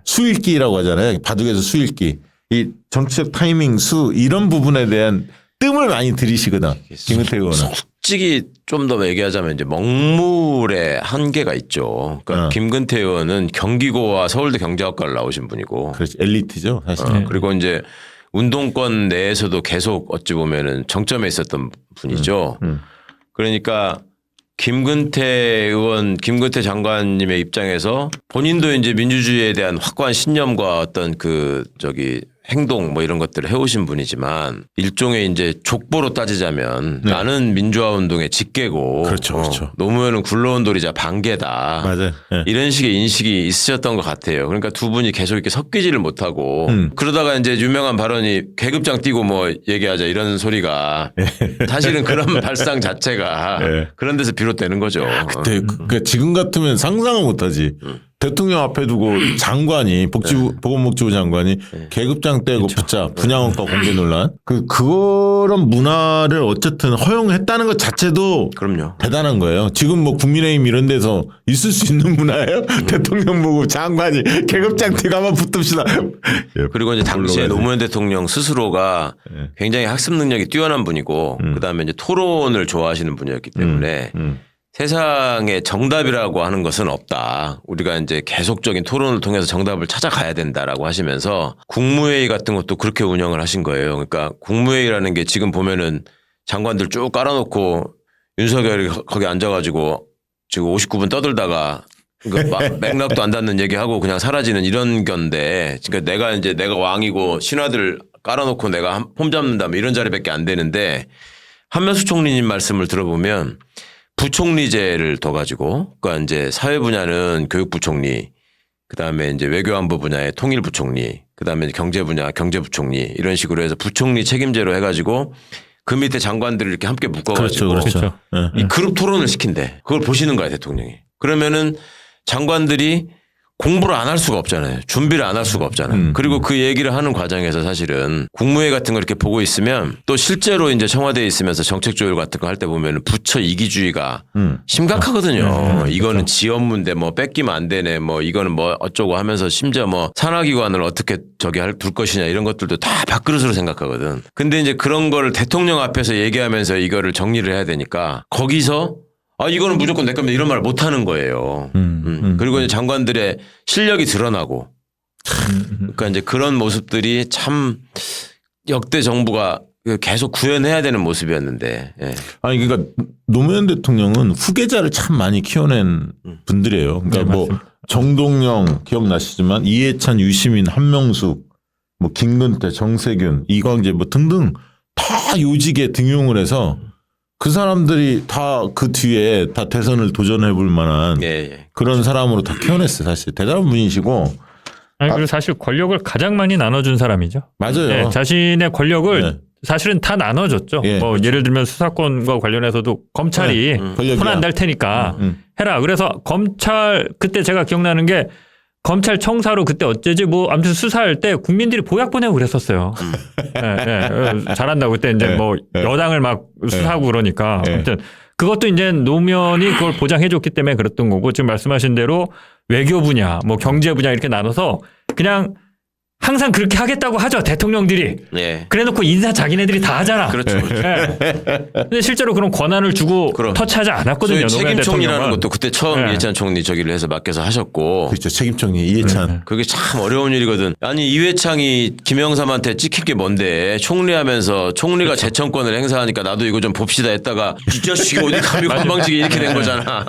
수읽기라고 하잖아요. 바둑에서 수읽기. 이 정치적 타이밍 이런 부분에 대한 뜸을 많이 들이시거든. 김근태 의원은. 솔직히 좀 더 얘기하자면 이제 먹물의 한계가 있죠. 그러니까 김근태 의원은 경기고와 서울대 경제학과를 나오신 분이고. 그렇지. 엘리트죠, 사실. 그리고 이제 운동권 내에서도 계속 어찌 보면은 정점에 있었던 분이죠. 그러니까 김근태 의원, 김근태 장관님의 입장에서 본인도 이제 민주주의에 대한 확고한 신념과 어떤 행동 뭐 이런 것들을 해오신 분이지만 일종의 이제 족보로 따지자면 나는 민주화 운동의 직계고 그렇죠. 노무현은 굴러온 돌이자 반계다. 맞아요. 네. 이런 식의 인식이 있으셨던 것 같아요. 그러니까 두 분이 계속 이렇게 섞이지를 못하고 그러다가 이제 유명한 발언이 계급장 띄고 뭐 얘기하자 이런 소리가 사실은 그런 발상 자체가 그런 데서 비롯되는 거죠. 그때 그러니까 지금 같으면 상상을 못하지. 대통령 앞에 두고 장관이 보건복지부 장관이 계급장 떼고 붙자 분양원가 공개 논란 그런 문화를 어쨌든 허용했다는 것 자체도 그럼요. 대단한 거예요. 지금 뭐 국민의힘 이런 데서 있을 수 있는 문화예요. 대통령 보고 장관이 계급장 떼고 한번 붙읍시다. 그리고 이제 당시에 노무현 대통령 스스로가 굉장히 학습 능력이 뛰어난 분이고 그다음에 이제 토론을 좋아하시는 분이었기 때문에 세상에 정답이라고 하는 것은 없다. 우리가 이제 계속적인 토론을 통해서 정답을 찾아가야 된다라고 하시면서 국무회의 같은 것도 그렇게 운영을 하신 거예요. 그러니까 국무회의라는 게 지금 보면은 장관들 쭉 깔아놓고 윤석열이 거기 앉아가지고 지금 59분 떠들다가 맥락도 안 닿는 얘기하고 그냥 사라지는 이런 건데 그러니까 내가 왕이고 신하들 깔아놓고 내가 폼 잡는다 뭐 이런 자리밖에 안 되는데 한명숙 총리님 말씀을 들어보면 부총리제를 둬가지고, 그러니까 이제 사회 분야는 교육부총리, 그 다음에 이제 외교안보 분야의 통일부총리, 그 다음에 경제 분야 경제부총리 이런 식으로 해서 부총리 책임제로 해가지고 그 밑에 장관들을 이렇게 함께 묶어가지고 그렇죠. 이 그룹 토론을 시킨대. 그걸 보시는 거야 대통령이. 그러면은 장관들이 공부를 안 할 수가 없잖아요. 준비를 안 할 수가 없잖아요. 그리고 그 얘기를 하는 과정에서 사실은 국무회의 같은 걸 이렇게 보고 있으면 또 실제로 이제 청와대에 있으면서 정책 조율 같은 거 할 때 보면 부처 이기주의가 심각하거든요. 이거는 지 업무인데 뭐 뺏기면 안 되네. 뭐 이거는 뭐 어쩌고 하면서 심지어 뭐 산하기관을 어떻게 둘 것이냐 이런 것들도 다 밥그릇으로 생각하거든. 근데 이제 그런 거를 대통령 앞에서 얘기하면서 이거를 정리를 해야 되니까 거기서 이거는 무조건 내 겁니다. 이런 말을 못 하는 거예요. 그리고 이제 장관들의 실력이 드러나고. 그러니까 이제 그런 모습들이 참 역대 정부가 계속 구현해야 되는 모습이었는데. 예. 아니, 그러니까 노무현 대통령은 후계자를 참 많이 키워낸 분들이에요. 그러니까 뭐 정동영 기억나시지만 이해찬, 유시민, 한명숙, 뭐 김근태, 정세균, 이광재 뭐 등등 다 요직에 등용을 해서 그 사람들이 다 그 뒤에 다 대선을 도전해 볼 만한 그런 사람으로 다 키워냈어요. 사실 대단한 분이시고. 그리고 사실 권력을 가장 많이 나눠준 사람이죠. 맞아요. 네, 자신의 권력을 사실은 다 나눠줬죠. 뭐 예를 들면 수사권과 관련해서도 검찰이 손 안 댈 테니까 해라. 그래서 검찰 그때 제가 기억나는 게 검찰 청사로 그때 어째지 뭐 아무튼 수사할 때 국민들이 보약 보내고 그랬었어요. 잘한다고 그때 이제 뭐 여당을 막 수사하고 그러니까 아무튼 그것도 이제 노무현이 그걸 보장해줬기 때문에 그랬던 거고 지금 말씀하신 대로 외교 분야, 뭐 경제 분야 이렇게 나눠서 그냥 항상 그렇게 하겠다고 하죠 대통령들이. 그래놓고 인사 자기네들이 다 하잖아. 그렇죠. 근데 실제로 그런 권한을 주고 터치하지 않았거든요. 책임총리라는 것도 그때 처음 이해찬 총리 저기를 해서 맡겨서 하셨고. 그렇죠. 책임총리 이해찬. 그게 참 어려운 일이거든. 아니 이회창이 김영삼한테 찍힐 게 뭔데 총리하면서 총리가 재청권을 행사하니까 나도 이거 좀 봅시다 했다가 이 자식이 어디 감히 건방지게 이렇게 된 거잖아.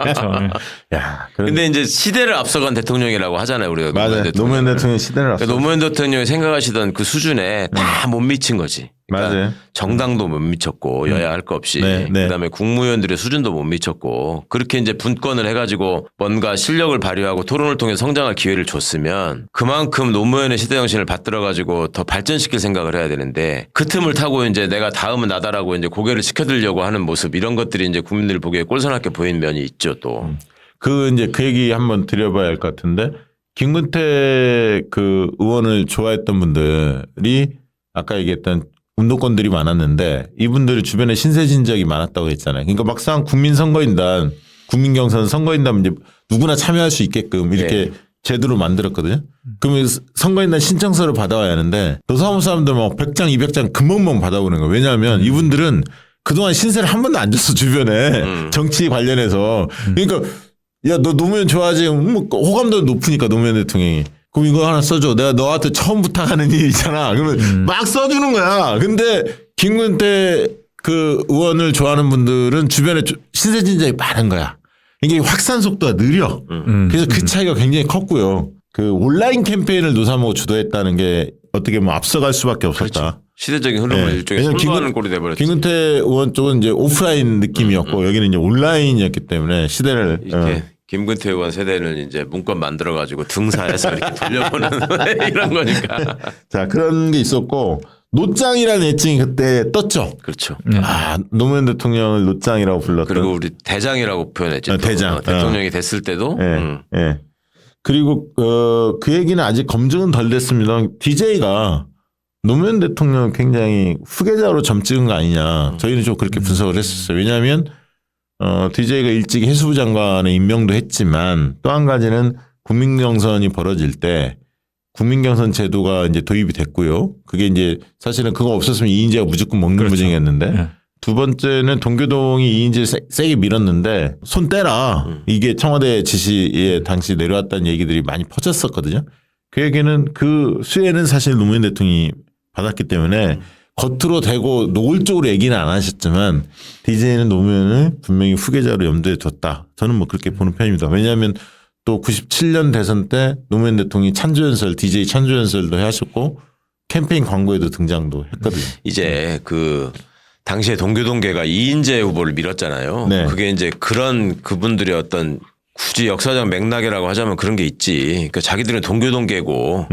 그렇죠. 근데 이제 시대를 앞서간 대통령이라고 하잖아요. 우리가 맞아요. 노무현 대통령 시대를 났어. 그러니까 노무현 대통령이 생각하시던 그 수준에 다 못 미친 거지. 그러니까 맞아요. 정당도 못 미쳤고 여야 할 거 없이 네, 네. 그다음에 국무위원들의 수준도 못 미쳤고 그렇게 이제 분권을 해가지고 뭔가 실력을 발휘하고 토론을 통해 성장할 기회를 줬으면 그만큼 노무현의 시대 정신을 받들어가지고 더 발전시킬 생각을 해야 되는데 그 틈을 타고 이제 내가 다음은 나다라고 이제 고개를 치켜들려고 하는 모습 이런 것들이 이제 국민들 보기에 꼴사납게 보이는 면이 있죠 또. 이제 그 얘기 한번 드려봐야 할 것 같은데 김근태 그 의원을 좋아했던 분들이 아까 얘기했던 운동권들이 많았는데 이분들이 주변에 신세진적이 많았다고 했잖아요. 그러니까 막상 국민선거인단, 국민경선 선거인단 이제 누구나 참여할 수 있게끔 이렇게 제도로 만들었거든요. 그러면 선거인단 신청서를 받아와야 하는데 노사모 사람들 막 100장, 200장 금방금방 받아오는 거예요. 왜냐하면 이분들은 그동안 신세를 한 번도 안 줬어 주변에 정치 관련해서. 그러니까 야 너 노무현 좋아하지? 뭐 호감도 높으니까 노무현 대통령이. 그럼 이거 하나 써줘. 내가 너한테 처음 부탁하는 일 있잖아. 그러면 막 써주는 거야. 근데 김근태 그 의원을 좋아하는 분들은 주변에 신세진자가 많은 거야. 이게 확산 속도가 느려. 그래서 그 차이가 굉장히 컸고요. 그 온라인 캠페인을 노사모가 주도했다는 게 어떻게 보면 앞서갈 수밖에 없었다. 그렇죠. 시대적인 흐름을 일종의 선도하는 꼴이 돼버렸죠. 김근태 의원 쪽은 이제 오프라인 느낌이었고 여기는 이제 온라인이었기 때문에 시대를 이렇게 김근태 의원 세대는 이제 문건 만들어가지고 등사해서 이렇게 돌려보는 이런 거니까. 자 그런 게 있었고 노짱이라는 애칭이 그때 떴죠. 그렇죠. 아 노무현 대통령을 노짱이라고 불렀던. 그리고 우리 대장이라고 표현했죠. 또. 대장. 대통령이 됐을 때도. 예. 그리고 그 얘기는 아직 검증은 덜 됐습니다. DJ가 노무현 대통령 굉장히 후계자로 점 찍은 거 아니냐. 저희는 좀 그렇게 분석을 했었어요. 왜냐하면 DJ가 일찍 해수부 장관에 임명도 했지만 또 한 가지는 국민경선이 벌어질 때 국민경선 제도가 이제 도입이 됐고요. 그게 이제 사실은 그거 없었으면 이인재가 무조건 먹는 그렇죠. 부정이었는데 네. 두 번째는 동교동이 이인재 세게 밀었는데 손 떼라. 이게 청와대 지시에 당시 내려왔다는 얘기들이 많이 퍼졌었거든요. 그 얘기는 그 수혜는 사실 노무현 대통령이 받았기 때문에 겉으로 대고 노골적으로 얘기는 안 하셨지만 DJ는 노무현을 분명히 후계자로 염두에 뒀다. 저는 뭐 그렇게 보는 편입니다. 왜냐하면 또 97년 대선 때 노무현 대통령이 찬조연설, DJ 찬조연설도 하셨고 캠페인 광고에도 등장도 했거든요. 이제 그 당시에 동교동계가 이인재 후보를 밀었잖아요. 네. 그게 이제 그런 그분들의 어떤 굳이 역사적 맥락이라고 하자면 그런 게 있지. 그러니까 자기들은 동교동계고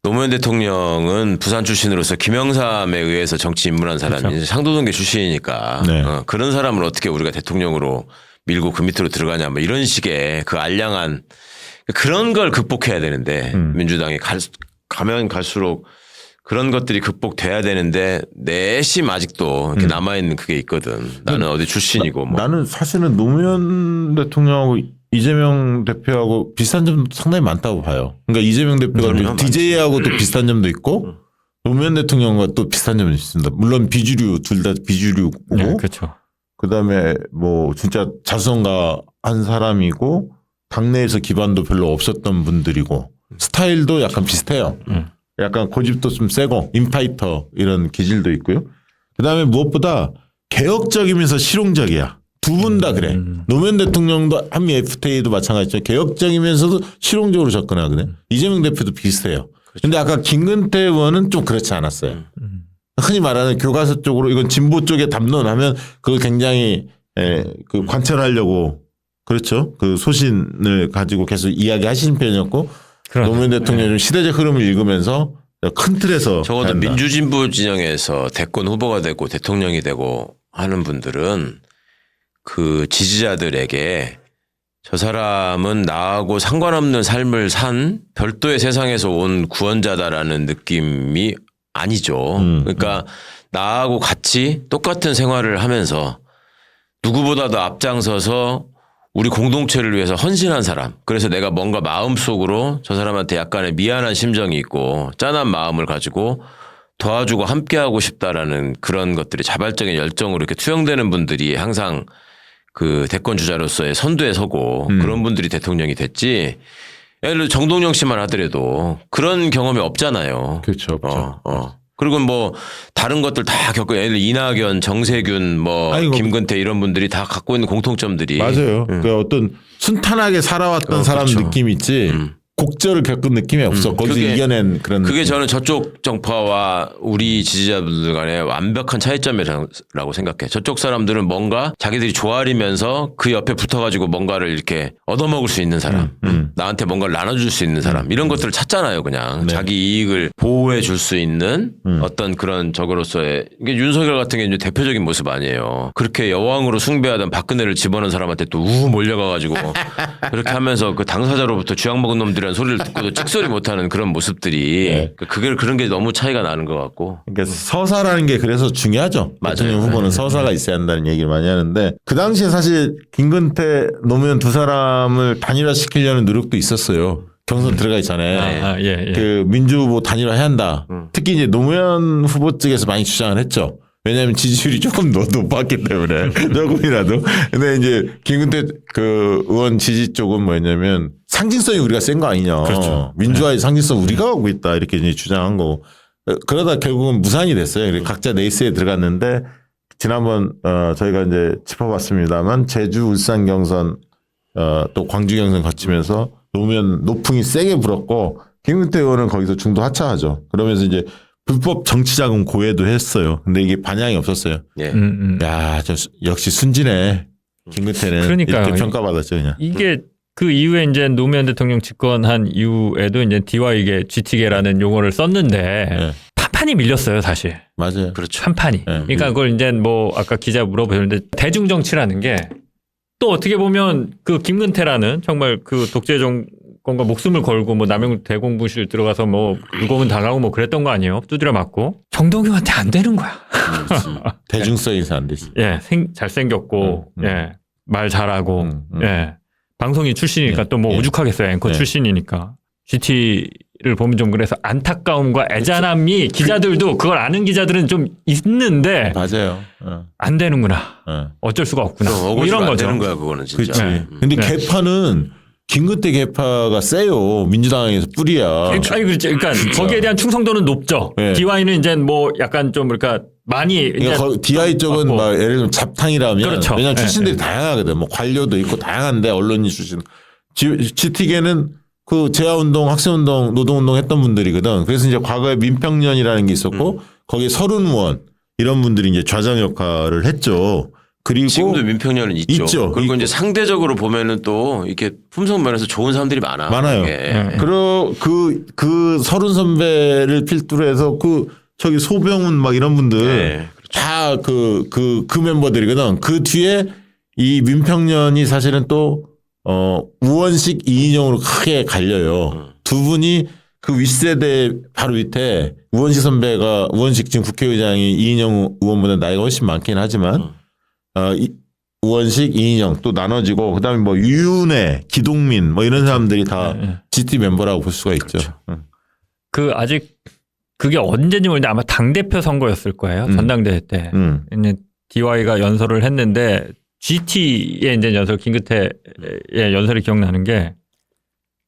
노무현 대통령은 부산 출신으로서 김영삼에 의해서 정치 입문한 사람이 그렇죠. 상도동계 출신이니까 네. 그런 사람을 어떻게 우리가 대통령으로 밀고 그 밑으로 들어가냐 뭐 이런 식의 그 알량한 그런 걸 극복해야 되는데 민주당이 가면 갈수록 그런 것들이 극복돼야 되는데 내심 아직도 이렇게 남아있는 그게 있거든. 나는 어디 출신이고 뭐. 나는 사실은 노무현 대통령하고 이재명 대표하고 비슷한 점도 상당히 많다고 봐요. 그러니까 이재명 대표가 DJ하고 또 비슷한 점도 있고 노무현 대통령과 또 비슷한 점도 있습니다. 물론 비주류 둘 다 비주류고 네, 그렇죠. 그다음에 뭐 진짜 자수성가한 사람이고 당내에서 기반도 별로 없었던 분들이고 스타일도 약간 비슷해요. 약간 고집도 좀 세고 인파이터 이런 기질도 있고요. 그다음에 무엇보다 개혁적이면서 실용적이야. 두 분 다 그래. 노무현 대통령도 한미 FTA도 마찬가지죠. 개혁적이면서도 실용적으로 접근하거든요. 이재명 대표도 비슷해요. 그런데 아까 김근태 의원은 좀 그렇지 않았어요. 흔히 말하는 교과서 쪽으로 이건 진보 쪽에 담론하면 그걸 굉장히 그 관철하려고 그렇죠. 그 소신을 가지고 계속 이야기하시는 편이었고 노무현 대통령이 좀 시대적 흐름을 읽으면서 큰 틀에서 적어도 한다. 민주진보 진영에서 대권 후보가 되고 대통령이 되고 하는 분들은 그 지지자들에게 저 사람은 나하고 상관없는 삶을 산 별도의 세상에서 온 구원자다라는 느낌이 아니죠. 그러니까 나하고 같이 똑같은 생활을 하면서 누구보다도 앞장서서 우리 공동체를 위해서 헌신한 사람. 그래서 내가 뭔가 마음속으로 저 사람한테 약간의 미안한 심정이 있고 짠한 마음을 가지고 도와주고 함께하고 싶다라는 그런 것들이 자발적인 열정으로 이렇게 투영되는 분들이 항상 그 대권 주자로서의 선두에 서고 그런 분들이 대통령이 됐지. 예를 들어 정동영 씨만 하더라도 그런 경험이 없잖아요. 그렇죠. 없죠. 그리고 뭐 다른 것들 다 겪고 예를 들어 이낙연, 정세균, 뭐 아이고. 김근태 이런 분들이 다 갖고 있는 공통점들이 맞아요. 그러니까 어떤 순탄하게 살아왔던 사람 그렇죠. 느낌이 있지 곡절을 겪은 느낌이 없어. 거기서 그게- 이겨낸 그런. 그게 느낌. 저는 저쪽 정파와 우리 지지자분들 간의 완벽한 차이점이라고 생각해. 저쪽 사람들은 뭔가 자기들이 조아리면서 그 옆에 붙어가지고 뭔가를 이렇게 얻어먹을 수 있는 사람, 나한테 뭔가를 나눠줄 수 있는 사람, 이런 것들을 찾잖아요. 그냥 자기 이익을 보호해 줄 수 있는 어떤 그런 적으로서의 이게 윤석열 같은 게 이제 대표적인 모습 아니에요. 그렇게 여왕으로 숭배하던 박근혜를 집어넣은 사람한테 또 우후 몰려가가지고 그렇게 하면서 그 당사자로부터 쥐약 먹은 놈들이라는 소리를 듣고도 찍소리 못하는 그런 모습들이 그게 그런 게 너무 차이가 나는 것 같고. 그러니까 서사라는 게 그래서 중요하죠. 맞아요. 대통령 후보는 서사가 있어야 한다는 얘기를 많이 하는데 그 당시에 사실 김근태, 노무현 두 사람을 단일화시키려는 노력도 있었어요. 경선 들어가 있잖아요. 예. 그 민주 후보 단일화해야 한다. 특히 이제 노무현 후보 측에서 많이 주장을 했죠. 왜냐하면 지지율이 조금 높았기 때문에 조금이라도. 근데 이제 김근태 그 의원 지지 쪽은 뭐였냐면 상징성이 우리가 센 거 아니냐. 그렇죠. 민주화의 상징성 우리가 하고 있다 이렇게 이제 주장한 거고. 그러다 결국은 무산이 됐어요. 그래서 각자 레이스에 들어갔는데 지난번 저희가 이제 짚어봤습니다만 제주, 울산 경선 또 광주 경선 거치면서 노무현 노풍이 세게 불었고 김근태 의원은 거기서 중도 하차하죠. 그러면서 이제 불법 정치자금 고해도 했어요. 근데 이게 반향이 없었어요. 예. 야, 역시 순진해. 김근태는 그러니까요. 이렇게 평가받았죠, 그냥. 이게 그 이후에 이제 노무현 대통령 집권한 이후에도 이제 DY계 GT계라는 용어를 썼는데 네. 판판이 밀렸어요, 사실. 맞아요. 그렇죠. 판판이. 그러니까 그걸 이제 뭐 아까 기자 물어보셨는데 대중 정치라는 게 또 어떻게 보면 그 김근태라는 정말 그 독재 정권과 목숨을 걸고 뭐 남영 대공부실 들어가서 뭐 유고문 당하고 뭐 그랬던 거 아니에요? 두드려 맞고 정동영한테 안 되는 거야. 대중성에서 안 되지. 예, 잘생겼고, 예, 말 잘하고, 예, 방송인 출신이니까 또 뭐 오죽하겠어요. 앵커 출신이니까. GT를 보면 좀 그래서 안타까움과 애잔함이 기자들도 그걸 아는 기자들은 좀 있는데 맞아요. 안 되는구나. 어쩔 수가 없구나. 뭐 어거지로 이런 안 거죠. 되는 거야 그거는 진짜. 그렇지. 네. 근데 네. 개파는 김근태 개파가 세요. 민주당에서 뿌리야. 아니, 그렇죠. 그러니까 거기에 대한 충성도는 높죠. 네. DY는 이제 뭐 약간 좀 그러니까 많이 이제 그러니까 DI 쪽은 맞고. 막 예를 들면 잡탕이라면 그렇죠. 왜냐하면 네, 출신들이 다양하거든. 뭐 관료도 있고 다양한데 언론인 출신. GT계는 그 재하운동, 학생운동, 노동운동 했던 분들이거든. 그래서 이제 과거에 민평련이라는 게 있었고 거기에 서른의원 이런 분들이 이제 좌장 역할을 했죠. 그리고 지금도 민평년은 있죠. 있죠. 그리고 있고. 이제 상대적으로 보면은 또 이렇게 품성 면에서 좋은 사람들이 많아요. 예. 그리고 그 서른 선배를 필두로 해서 저기 소병훈 막 이런 분들 네, 다 그 멤버들이거든. 그 뒤에 이 민평년이 사실은 또 우원식 이인영으로 크게 갈려요. 두 분이 그 윗세대 바로 밑에 우원식 지금 국회의장이 이인영 의원보다 나이가 훨씬 많긴 하지만 우원식, 이인영 또 나눠지고 그다음에 뭐 유은혜, 기동민 뭐 이런 사람들이 다 GT 멤버라고 볼 수가 있죠. 그 아직 그게 언제인지 모르는데 아마 당대표 선거였을 거예요. 전당대회 때. 이제 DY가 연설을 했는데 GT의 이제 연설, 김근태의 연설이 기억나는 게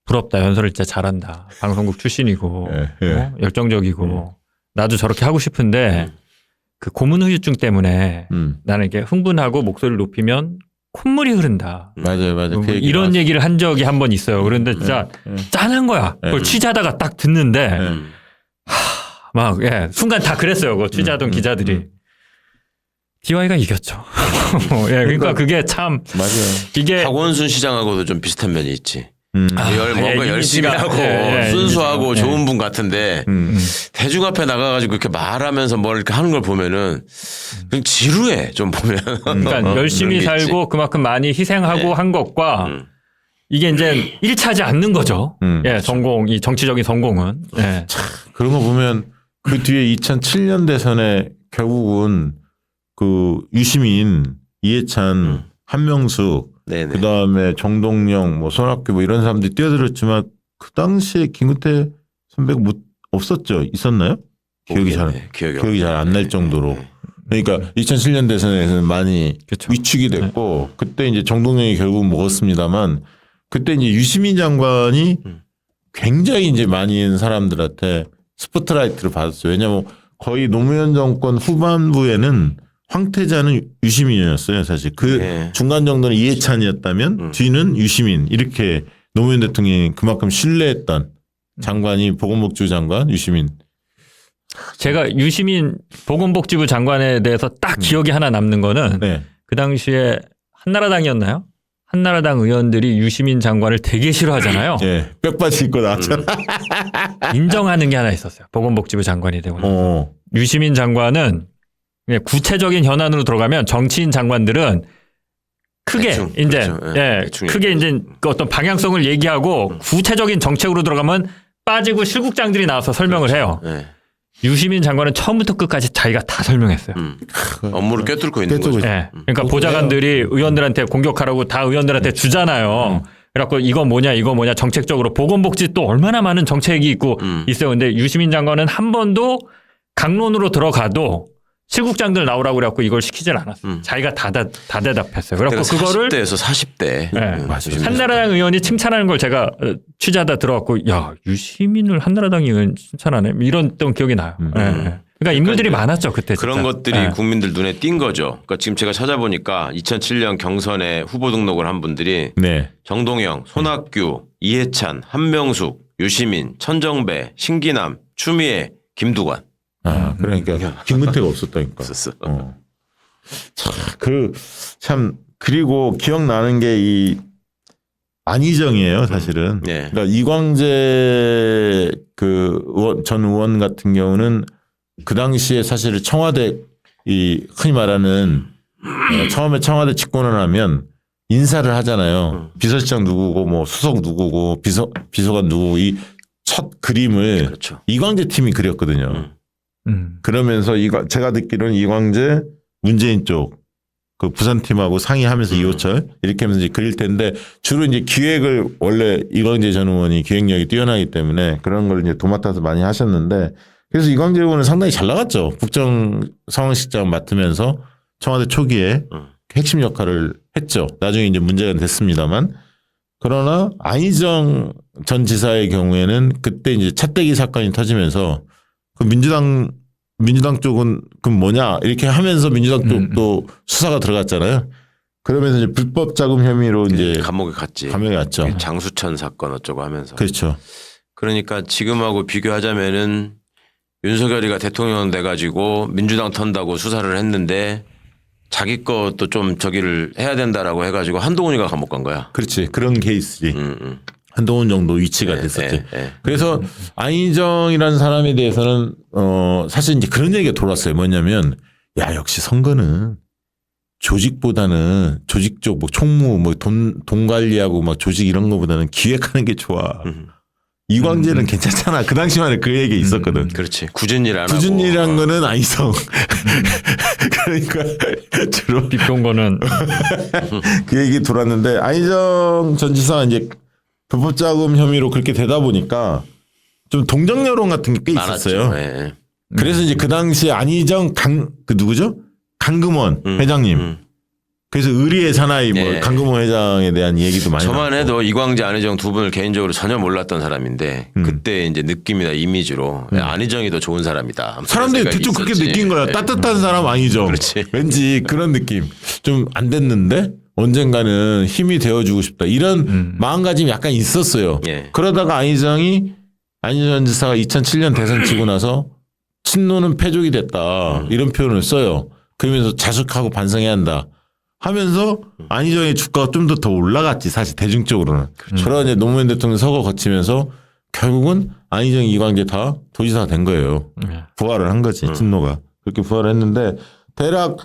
부럽다. 연설을 진짜 잘한다. 방송국 출신이고 열정적이고 나도 저렇게 하고 싶은데 그 고문 후유증 때문에 나는 이게 흥분하고 목소리를 높이면 콧물이 흐른다. 맞아요. 그 얘기 이런 나왔어요. 얘기를 한 적이 한 번 있어요. 그런데 진짜 짠한 거야. 그걸 취재하다가 딱 듣는데 막 순간 다 그랬어요. 그 취재하던 기자들이. DY가 이겼죠. 그러니까 그게 참 맞아요. 이게 박원순 시장하고도 좀 비슷한 면이 있지. 뭔가 예, 열심히 이미지가, 하고 순수하고 좋은 분 같은데 대중 앞에 나가가지고 이렇게 말하면서 뭘 이렇게 하는 걸 보면은 그냥 지루해 좀 보면. 그러니까 열심히 그런 게 있지. 살고 그만큼 많이 희생하고 한 것과 이게 이제 일치하지 않는 거죠. 이 정치적인 성공은. 그런 거 보면 그 뒤에 2007년 대선에 결국은 그 유시민, 이해찬, 한명숙 네네. 그다음에 정동영, 뭐 손학규 뭐 이런 사람들이 뛰어들었지만 그 당시에 김근태 선배가 없었죠? 있었나요? 기억이 잘 안 날 정도로. 그러니까 2007년 대선에서는 많이 그쵸. 위축이 됐고 그때 이제 정동영이 결국 먹었습니다만 그때 이제 유시민 장관이 굉장히 이제 많은 사람들한테 스포트라이트를 받았어요. 왜냐하면 거의 노무현 정권 후반부에는 황태자는 유시민이었어요. 사실 그 중간 정도는 이해찬이었다면 뒤는 유시민 이렇게 노무현 대통령이 그만큼 신뢰했던 장관이 보건복지부 장관 유시민. 제가 유시민 보건복지부 장관에 대해서 딱 기억이 하나 남는 거는 네. 그 당시에 한나라당이었나요? 한나라당 의원들이 유시민 장관을 되게 싫어하잖아요. 예, 빽바지 입고 나왔잖아. 인정하는 게 하나 있었어요. 보건복지부 장관이 되고 나서. 유시민 장관은 그냥 구체적인 현안으로 들어가면 정치인 장관들은 크게 대충, 이제 그렇죠. 예, 대충 크게 이제 그 어떤 방향성을 얘기하고 구체적인 정책으로 들어가면 빠지고 실국장들이 나와서 설명을 해요. 네. 유시민 장관은 처음부터 끝까지 자기가 다 설명했어요. 업무를 꿰뚫고 있는 거죠. 예. 그러니까 보좌관들이 의원들한테 공격하라고 다 의원들한테 주잖아요. 그래갖고 이거 뭐냐 정책적으로 보건복지 또 얼마나 많은 정책이 있고 있어요. 근데 유시민 장관은 한 번도 강론으로 들어가도 실국장들 나오라고 그래갖고 이걸 시키질 않았어요. 자기가 다 대답했어요. 그래갖고 그거를 40대에서 40대. 네. 맞아요. 한나라당 의원이 칭찬하는 걸 제가 취재하다 들어왔고 야 유시민을 한나라당 의원 칭찬하네 이랬던 기억이 나요. 네. 그러니까 인물들이 많았죠 그때. 그런 진짜. 것들이 네. 국민들 눈에 띈 거죠. 그러니까 지금 제가 찾아보니까 2007년 경선에 후보 등록을 한 분들이 네. 정동영, 손학규, 이해찬, 한명숙, 유시민, 천정배, 신기남, 추미애, 김두관 그러니까 김근태가 없었다니까. 있었어. 참 그리고 기억나는 게 이 안희정이에요, 사실은. 네. 그러니까 이광재 전 의원 같은 경우는 그 당시에 사실 청와대 이 흔히 말하는 처음에 청와대 집권을 하면 인사를 하잖아요. 비서실장 누구고 뭐 수석 누구고 비서관 누구고 이 첫 그림을 그렇죠. 이광재 팀이 그렸거든요. 그러면서 제가 듣기로는 이광재, 문재인 쪽 그 부산팀하고 상의하면서 이호철 이렇게 하면서 이제 그릴 텐데 주로 이제 기획을 원래 이광재 전 의원이 기획력이 뛰어나기 때문에 그런 걸 이제 도맡아서 많이 하셨는데 그래서 이광재 의원은 상당히 잘 나갔죠. 국정상황실장 맡으면서 청와대 초기에 핵심 역할을 했죠. 나중에 이제 문제가 됐습니다만 그러나 안희정 전 지사의 경우에는 그때 이제 차떼기 사건이 터지면서 그 민주당 쪽은 그럼 뭐냐 이렇게 하면서 민주당 쪽도 수사가 들어갔잖아요. 그러면서 이제 불법 자금 혐의로 이제 감옥에 갔지. 감옥에 갔죠. 장수천 사건 어쩌고 하면서. 그렇죠. 그러니까 지금하고 비교하자면은 윤석열이가 대통령 돼가지고 민주당 턴다고 수사를 했는데 자기 것도 좀 저기를 해야 된다라고 해가지고 한동훈이가 감옥 간 거야. 그렇지. 그런 케이스지. 한동훈 정도 위치가 됐었지. 그래서 안희정이라는 사람에 대해서는 사실 이제 그런 얘기가 돌았어요. 뭐냐면 야 역시 선거는 조직보다는 조직 쪽 뭐 총무 뭐 돈 관리하고 막 조직 이런 거보다는 기획하는 게 좋아. 이광재는 괜찮잖아. 그 당시만 그 얘기 있었거든. 그렇지. 굳은 일 안 하고. 굳은 일이란 거는 안희정. 그러니까 주로 비평 거는 그 얘기 돌았는데 안희정 전 지사가 이제 불법 자금 혐의로 그렇게 되다 보니까 좀 동정 여론 같은 게 꽤 있었어요. 많았죠. 네. 그래서 이제 그 당시에 안희정 그 누구죠? 강금원 회장님. 그래서 의리의 사나이 뭐 네. 강금원 회장에 대한 얘기도 많이 저만 나왔고. 해도 이광재, 안희정 두 분을 개인적으로 전혀 몰랐던 사람인데 그때 이제 느낌이나 이미지로 안희정이 더 좋은 사람이다. 사람들이 그런 대충 생각이 그렇게 있었지. 느낀 거야. 네. 따뜻한 사람 아니죠. 그렇지. 왠지 그런 느낌. 좀 안 됐는데 언젠가는 힘이 되어주고 싶다. 이런 마음가짐이 약간 있었어요. 예. 그러다가 안희정 지사가 2007년 대선 치고 나서 친노는 패족이 됐다. 이런 표현을 써요. 그러면서 자숙하고 반성해야 한다. 하면서 안희정의 주가가 좀 더 올라갔지. 사실 대중적으로는. 그러나 이제 노무현 대통령 서거 거치면서 결국은 안희정, 이광재 다 도지사가 된 거예요. 부활을 한 거지. 친노가. 그렇게 부활을 했는데 대략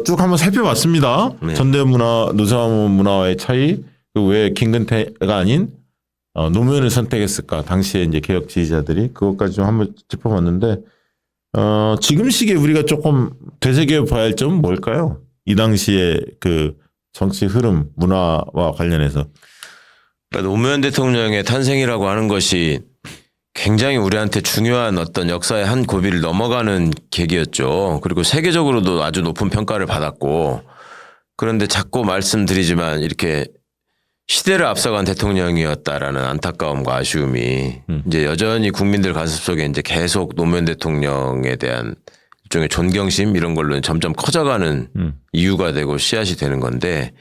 쭉 한번 살펴봤습니다. 네. 전대문 문화, 노사모 문화와의 차이, 그 왜 김근태가 아닌 노무현을 선택했을까? 당시에 이제 개혁 지지자들이 그것까지 좀 한번 짚어봤는데 지금 시기에 우리가 조금 되새겨 봐야 할 점은 뭘까요? 이 당시에 그 정치 흐름, 문화와 관련해서. 그러니까 노무현 대통령의 탄생이라고 하는 것이 굉장히 우리한테 중요한 어떤 역사의 한 고비를 넘어가는 계기였죠. 그리고 세계적으로도 아주 높은 평가를 받았고 그런데 자꾸 말씀드리지만 이렇게 시대를 앞서간 대통령이었다라는 안타까움과 아쉬움이 이제 여전히 국민들 가슴 속에 이제 계속 노무현 대통령에 대한 일종의 존경심 이런 걸로 점점 커져가는 이유가 되고 씨앗이 되는 건데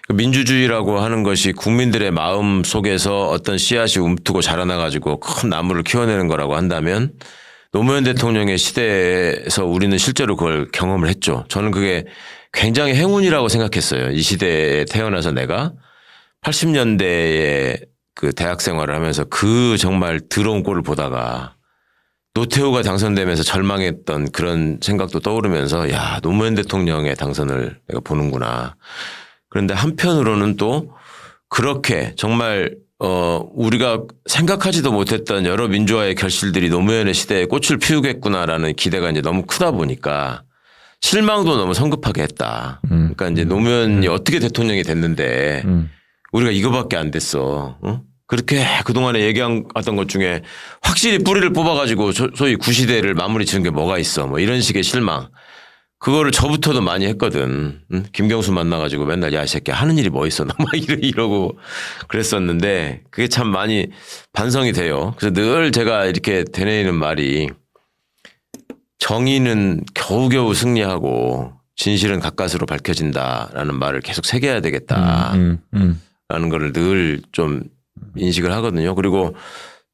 그 민주주의라고 하는 것이 국민들의 마음 속에서 어떤 씨앗이 움트고 자라나가지고 큰 나무를 키워내는 거라고 한다면 노무현 대통령의 시대에서 우리는 실제로 그걸 경험을 했죠. 저는 그게 굉장히 행운이라고 생각했어요. 이 시대에 태어나서 내가 80년대에 그 대학 생활을 하면서 그 정말 더러운 꼴을 보다가 노태우가 당선되면서 절망했던 그런 생각도 떠오르면서 야, 노무현 대통령의 당선을 내가 보는구나. 그런데 한편으로는 또 그렇게 정말 우리가 생각하지도 못했던 여러 민주화의 결실들이 노무현의 시대에 꽃을 피우겠구나라는 기대가 이제 너무 크다 보니까 실망도 너무 성급하게 했다. 그러니까 이제 노무현이 어떻게 대통령이 됐는데 우리가 이거밖에 안 됐어. 어? 그렇게 그동안에 얘기했던 것 중에 확실히 뿌리를 뽑아가지고 소위 구시대를 마무리 지은 게 뭐가 있어. 뭐 이런 식의 실망. 그거를 저부터도 많이 했거든. 응? 김경수 만나가지고 맨날 야, 이 새끼 하는 일이 뭐 있어. 나 막 이러고 그랬었는데 그게 참 많이 반성이 돼요. 그래서 늘 제가 이렇게 되뇌이는 말이 정의는 겨우겨우 승리하고 진실은 가까스로 밝혀진다라는 말을 계속 새겨야 되겠다라는 거를 늘 좀 인식을 하거든요. 그리고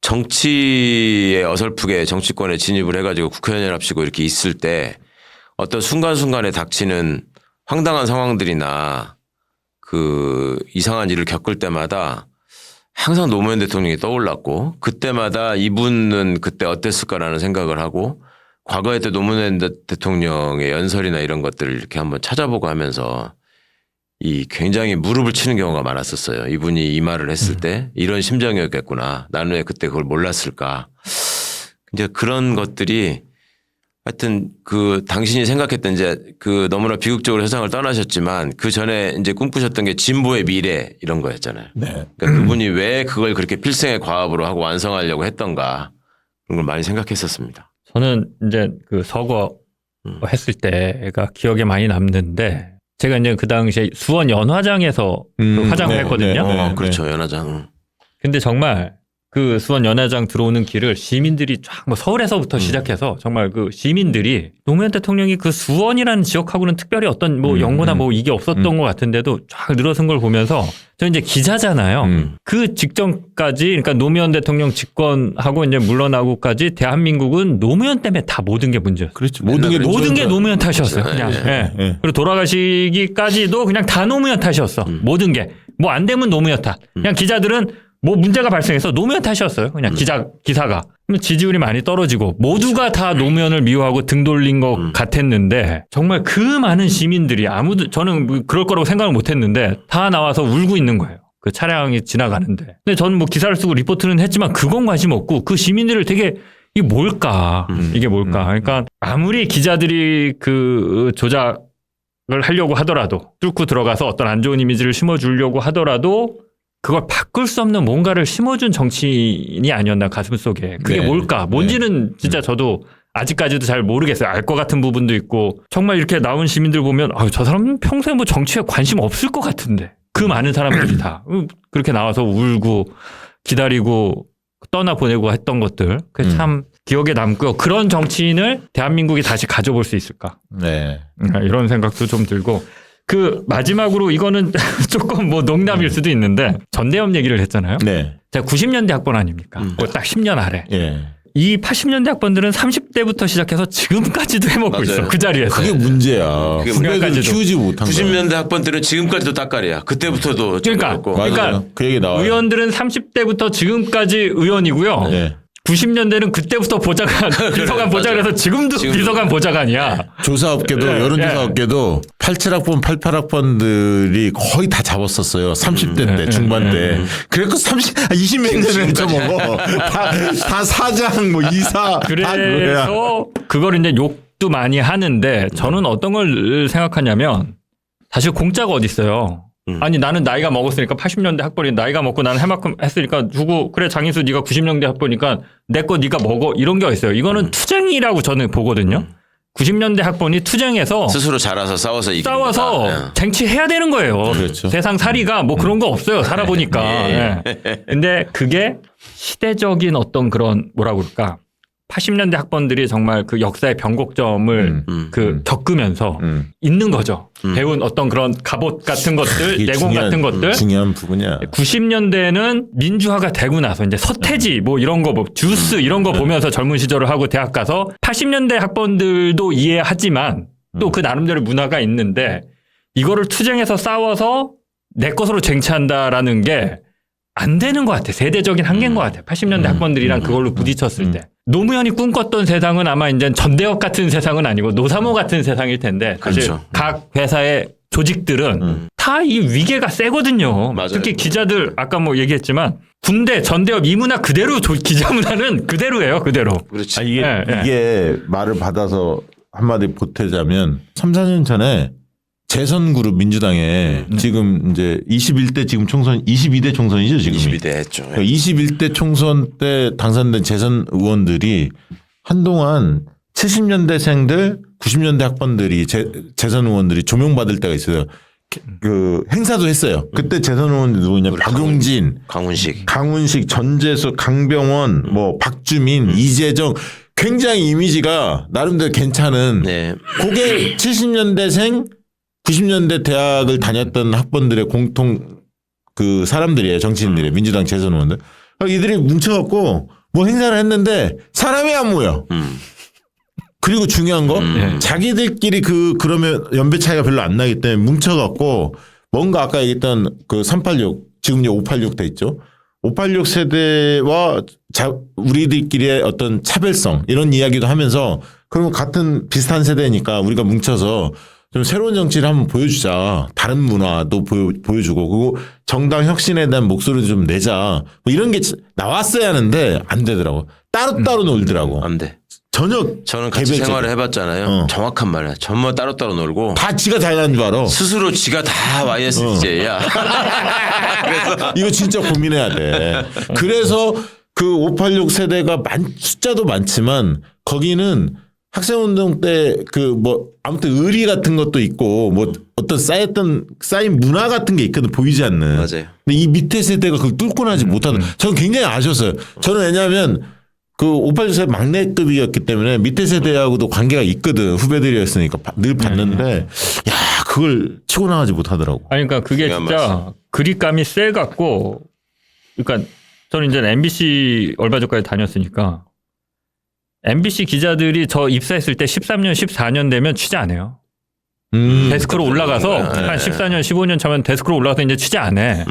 정치에 어설프게 정치권에 진입을 해가지고 국회의원을 합치고 이렇게 있을 때 어떤 순간순간에 닥치는 황당한 상황들이나 그 이상한 일을 겪을 때마다 항상 노무현 대통령이 떠올랐고 그때마다 이분은 그때 어땠을까라는 생각을 하고 과거에 때 노무현 대통령의 연설이나 이런 것들을 이렇게 한번 찾아보고 하면서 이 굉장히 무릎을 치는 경우가 많았었어요. 이분이 이 말을 했을 때 이런 심정이었겠구나. 나는 왜 그때 그걸 몰랐을까. 이제 그런 것들이 하여튼 그 당신이 생각했던 이제 그 너무나 비극적으로 세상을 떠나셨지만 그 전에 이제 꿈꾸셨던 게 진보의 미래 이런 거였잖아요. 네. 그러니까 그분이 왜 그걸 그렇게 필생의 과업으로 하고 완성하려고 했던가 그런 걸 많이 생각했었습니다. 저는 이제 그 서거 했을 때가 기억에 많이 남는데 제가 이제 그 당시에 수원 연화장에서 그 화장을 했거든요. 그렇죠. 연화장. 근데 정말 그 수원 연화장 들어오는 길을 시민들이 쫙 뭐 서울에서부터 시작해서 정말 그 시민들이 노무현 대통령이 그 수원이라는 지역하고는 특별히 어떤 뭐 연고나 뭐 이게 없었던 것 같은데도 쫙 늘어선 걸 보면서 저 이제 기자잖아요. 그 직전까지 그러니까 노무현 대통령 집권하고 이제 물러나고까지 대한민국은 노무현 때문에 다 모든 게 문제였어요. 그렇죠. 모든 게 노무현 탓이었어요. 그냥. 예. 그리고 돌아가시기까지도 그냥 다 노무현 탓이었어. 모든 게. 뭐 안 되면 노무현 탓. 그냥 기자들은 뭐 문제가 발생해서 노무현 탓이었어요. 그냥 기사가. 그러면 지지율이 많이 떨어지고 모두가 다 노무현을 미워하고 등 돌린 것 같았는데 정말 그 많은 시민들이 아무도 저는 그럴 거라고 생각을 못 했는데 다 나와서 울고 있는 거예요. 그 차량이 지나가는데. 근데 저는 뭐 기사를 쓰고 리포트는 했지만 그건 관심 없고 그 시민들을 되게 이게 뭘까? 이게 뭘까? 그러니까 아무리 기자들이 그 조작을 하려고 하더라도 뚫고 들어가서 어떤 안 좋은 이미지를 심어주려고 하더라도 그걸 바꿀 수 없는 뭔가를 심어준 정치인이 아니었나 가슴속에. 그게 뭘까? 뭔지는 진짜 저도 아직까지도 잘 모르겠어요. 알 것 같은 부분도 있고 정말 이렇게 나온 시민들 보면 저 사람은 평소에 뭐 정치에 관심 없을 것 같은데 그 많은 사람들이 다 그렇게 나와서 울고 기다리고 떠나보내고 했던 것들 그게 참 기억에 남고요. 그런 정치인을 대한민국이 다시 가져볼 수 있을까? 네. 이런 생각도 좀 들고 그 마지막으로 이거는 조금 뭐 농담일 수도 있는데 전대협 얘기를 했잖아요. 네. 제가 90년대 학번 아닙니까? 딱 10년 아래. 이 80년대 학번들은 30대부터 시작해서 지금까지도 해먹고 맞아요. 있어. 그 자리에서. 그게 문제야. 후배들 키우지 못한 거야. 90년대 학번들은 지금까지도 딱깔이야. 그때부터도 그러니까 그 얘기 나와요. 의원들은 30대부터 지금까지 의원이고요. 네. 90년대는 그때부터 보좌관, 비서관 보좌관에서 지금도 비서관 보좌관이야. 조사업계도, 여론조사업계도 87학번, 88학번들이 거의 다 잡았었어요. 30대 때, 중반 때. 그래서 20몇 년을 쳐먹어. 다 사장, 뭐 이사. 그래서 그걸 이제 욕도 많이 하는데 저는 어떤 걸 생각하냐면 사실 공짜가 어디 있어요. 아니 나는 나이가 먹었으니까 80년대 학번이 나이가 먹고 나는 해만큼 했으니까 주고 그래 장인수 네가 90년대 학번이니까 내 거 네가 먹어 이런 게 있어요. 이거는 투쟁이라고 저는 보거든요. 90년대 학번이 투쟁해서 스스로 자라서 싸워서 쟁취해야 되는 거예요. 그렇죠. 세상 살이가 뭐 그런 거 없어요. 살아보니까. 근데 그게 시대적인 어떤 그런 뭐라 그럴까 80년대 학번들이 정말 그 역사의 변곡점을 겪으면서 있는 거죠. 배운 어떤 그런 갑옷 같은 것들, 이게 내공 같은 것들. 중요한 부분이야. 90년대는 민주화가 되고 나서 이제 서태지 뭐 이런 거, 뭐 주스 이런 거 보면서 젊은 시절을 하고 대학 가서 80년대 학번들도 이해하지만 또 그 나름대로 문화가 있는데 이거를 투쟁해서 싸워서 내 것으로 쟁취한다라는 게 안 되는 것 같아. 세대적인 한계인 것 같아. 80년대 학번들이랑 그걸로 부딪혔을 때. 노무현이 꿈꿨던 세상은 아마 이제 전대협 같은 세상은 아니고 노사모 같은 세상일 텐데 사실 그렇죠. 각 회사의 조직들은 다 이 위계가 세거든요. 맞아요. 특히 기자들 아까 뭐 얘기했지만 군대 전대협 이 문화 그대로 기자 문화는 그대로예요. 그대로. 그렇지. 아, 이게 예, 예. 이게 말을 받아서 한마디 보태자면 3, 4년 전에 재선그룹 민주당에 지금 이제 21대 지금 총선 22대 총선이죠 지금 22대 했죠. 21대 총선 때 당선된 재선 의원들이 한동안 70년대생들 90년대 학번들이 재선 의원들이 조명받을 때가 있어요. 그 행사도 했어요. 그때 재선 의원들 누구냐 박용진, 강훈식, 전재수, 강병원, 뭐 박주민, 이재정 굉장히 이미지가 나름대로 괜찮은 네. 그게 70년대생 90년대 대학을 다녔던 학번들의 공통 그 사람들이에요. 정치인들이에요. 민주당 재선 의원들. 이들이 뭉쳐갖고 뭐 행사를 했는데 사람이 안 모여. 그리고 중요한 거 자기들끼리 그러면 연배 차이가 별로 안 나기 때문에 뭉쳐갖고 뭔가 아까 얘기했던 그 386 지금 이제 586 돼 있죠. 586 세대와 우리들끼리의 어떤 차별성 이런 이야기도 하면서 그러면 같은 비슷한 세대니까 우리가 뭉쳐서 좀 새로운 정치를 한번 보여주자. 다른 문화도 보여주고 그리고 정당 혁신에 대한 목소리도 좀 내자. 뭐 이런 게 나왔어야 하는데 안 되더라고. 따로따로 놀더라고. 안 돼. 전혀 저는 같이 개별적이야. 생활을 해봤잖아요. 정확한 말이야. 전부 따로따로 놀고 다 지가 잘난 줄 알아. 스스로 지가 다 YSJ야. 그래서 이거 진짜 고민해야 돼. 그래서 그 586 세대가 숫자도 많지만 거기는 학생운동 때 그 뭐 아무튼 의리 같은 것도 있고 뭐 어떤 쌓인 문화 같은 게 있거든 보이지 않는. 맞아요. 근데 이 밑에 세대가 그걸 뚫고 나지 못하는. 저는 굉장히 아쉬웠어요. 저는 왜냐하면 그 586 세대 막내급이었기 때문에 밑에 세대하고도 관계가 있거든. 후배들이었으니까 늘 봤는데 야 그걸 치고 나가지 못하더라고. 아니 그러니까 그게 진짜 그립감이 세 갖고 그러니까 저는 이제 MBC 얼마 전까지 다녔으니까 MBC 기자들이 저 입사했을 때 13년, 14년 되면 취재 안 해요. 데스크로 올라가서 한 14년, 15년 차면 데스크로 올라가서 이제 취재 안 해.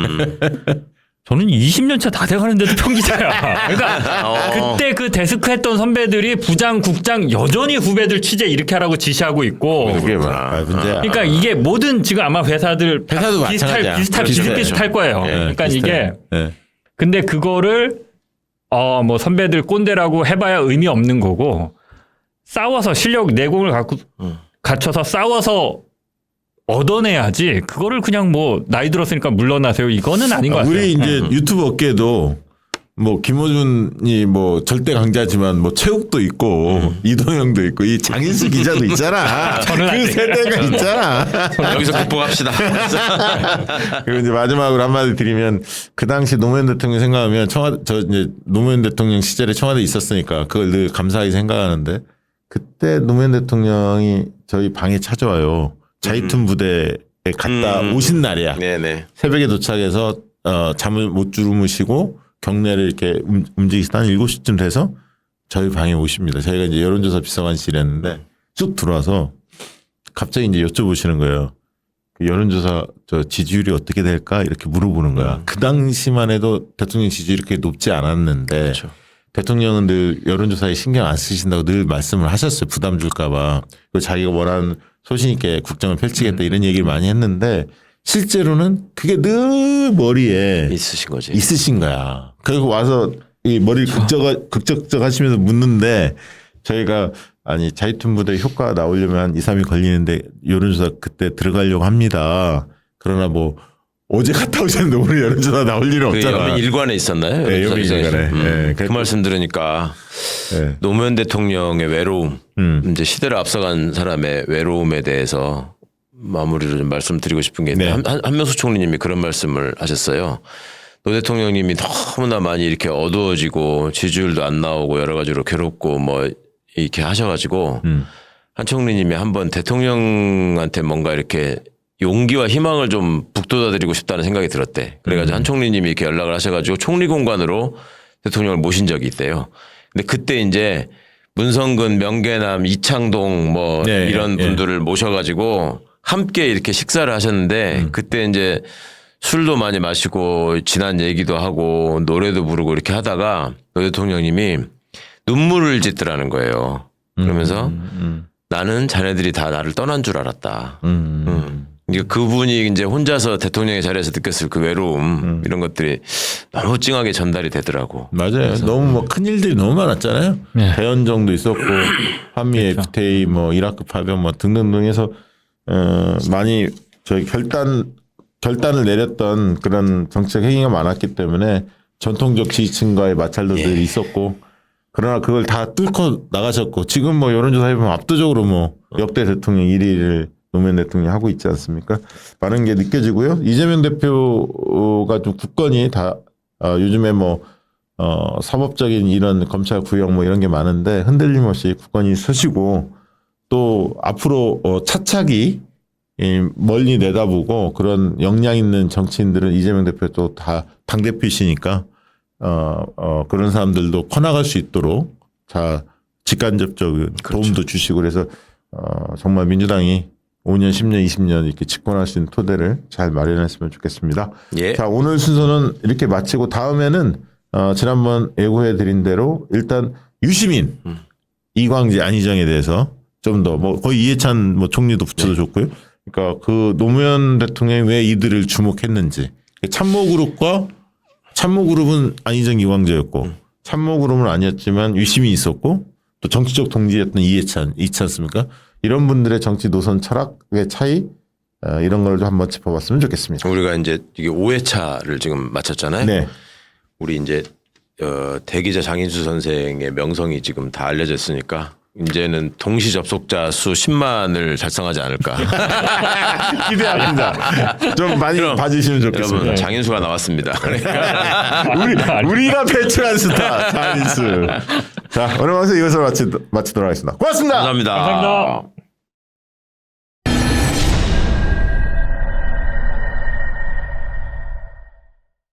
저는 20년 차 다 돼가는데도 평기자야. 그러니까 그때 그 데스크 했던 선배들이 부장, 국장 여전히 후배들 취재 이렇게 하라고 지시하고 있고. 그게 문제야. 그러니까 이게 모든 지금 아마 회사도 마찬가지야. 비슷할 거예요. 그러니까 비슷해. 이게 근데 그거를 뭐 선배들 꼰대라고 해봐야 의미 없는 거고 싸워서 실력 내공을 갖춰서 싸워서 얻어내야지 그거를 그냥 뭐 나이 들었으니까 물러나세요 이거는 아닌 것 같아요. 우리 이제 유튜브 업계도 뭐 김호준이 뭐 절대 강자지만 뭐 최욱도 있고 이동영도 있고 이 장인수 기자도 있잖아. 그 세대가 있잖아. 여기서 극복합시다. 그리고 이제 마지막으로 한마디 드리면 그 당시 노무현 대통령 생각하면 저 이제 노무현 대통령 시절에 청와대에 있었으니까 그걸 늘 감사하게 생각하는데 그때 노무현 대통령이 저희 방에 찾아와요. 자이툰 부대에 갔다 오신 날이야. 네네. 새벽에 도착해서 잠을 못 주무시고 경례를 이렇게 움직이시다 한 7시쯤 돼서 저희 방에 오십니다. 저희가 이제 여론조사 비서관실이었는데 쑥 들어와서 갑자기 이제 여쭤보시는 거예요. 그 여론조사 저 지지율이 어떻게 될까 이렇게 물어보는 거야. 그 당시만 해도 대통령 지지율이 그렇게 높지 않았는데 그렇죠. 대통령은 늘 여론조사에 신경 안 쓰신다고 늘 말씀을 하셨어요. 부담 줄까 봐. 자기가 원하는 소신 있게 국정을 펼치겠다 이런 얘기를 많이 했는데 실제로는 그게 늘 머리에 있으신 거야. 그리고 와서 이 머리를 극적적 하시면서 묻는데 저희가 아니 자이툰 부대 효과가 나오려면 한 2, 3일 걸리는데 여론조사 그때 들어가려고 합니다. 그러나 뭐 어제 갔다 오셨는데 오늘 여론조사 나올 일은 없잖아. 연민 일관에 있었나요? 네, 연민 일관에. 그 말씀 들으니까 노무현 대통령의 외로움, 이제 시대를 앞서간 사람의 외로움에 대해서 마무리를 좀 말씀드리고 싶은 게 있는데 한명수 총리님이 그런 말씀을 하셨어요. 노 대통령님이 너무나 많이 이렇게 어두워지고 지지율도 안 나오고 여러 가지로 괴롭고 뭐 이렇게 하셔가지고 한총리님이 한번 대통령한테 뭔가 이렇게 용기와 희망을 좀 북돋아드리고 싶다는 생각이 들었대. 그래가지고 한총리님이 이렇게 연락을 하셔가지고 총리 공관으로 대통령을 모신 적이 있대요. 근데 그때 이제 문성근, 명계남, 이창동 뭐 네, 이런 네. 분들을 모셔가지고 함께 이렇게 식사를 하셨는데 그때 이제 술도 많이 마시고 지난 얘기도 하고 노래도 부르고 이렇게 하다가 노 대통령님이 눈물을 짓더라는 거예요. 그러면서 나는 자네들이 다 나를 떠난 줄 알았다. 이게 그분이 이제 혼자서 대통령의 자리에서 느꼈을 그 외로움 이런 것들이 너무 찡하게 전달이 되더라고. 맞아요. 너무 뭐 큰 일들이 너무 많았잖아요. 네. 대연정도 있었고 한미 FTA 뭐 이라크 파병 뭐 등등등 해서 많이 저희 결단을 내렸던 그런 정책 행위가 많았기 때문에 전통적 지지층과의 마찰들이 있었고 그러나 그걸 다 뚫고 나가셨고 지금 뭐 여론조사에 보면 압도적으로 뭐 역대 대통령 1위를 노무현 대통령이 하고 있지 않습니까? 많은 게 느껴지고요. 이재명 대표가 좀 굳건히 다 요즘에 뭐 사법적인 이런 검찰 구형 뭐 이런 게 많은데 흔들림 없이 굳건히 서시고 또 앞으로 차차기 멀리 내다보고 그런 역량 있는 정치인들은 이재명 대표 또 다 당대표이시니까 그런 사람들도 커나갈 수 있도록 자 직간접적인 도움도 주시고 그래서 정말 민주당이 5년, 10년, 20년 이렇게 집권할 수 있는 토대를 잘 마련했으면 좋겠습니다. 예. 자 오늘 순서는 이렇게 마치고 다음에는 지난번 예고해 드린 대로 일단 유시민, 이광재, 안희정에 대해서 좀 더 뭐 거의 이해찬 뭐 총리도 붙여도 좋고요. 그러니까 그 노무현 대통령이 왜 이들을 주목했는지 참모그룹과 참모그룹은 안희정, 이광재였고 참모그룹은 아니었지만 유시민이 있었고 또 정치적 동지였던 이해찬 있지 않습니까? 이런 분들의 정치 노선 철학의 차이 이런 걸 좀 한번 짚어봤으면 좋겠습니다. 우리가 이제 이게 5회차를 지금 마쳤잖아요. 네. 우리 이제 대기자 장인수 선생의 명성이 지금 다 알려졌으니까 이제는 동시 접속자 수 10만을 달성하지 않을까. 기대합니다. 좀 많이 봐주시면 좋겠습니다. 여러분 장인수가 나왔습니다. 그러니까 우리가 배출한 스타 장인수. 자 오늘 방송 이것으로 마치도록 하겠습니다. 고맙습니다. 감사합니다. 감사합니다.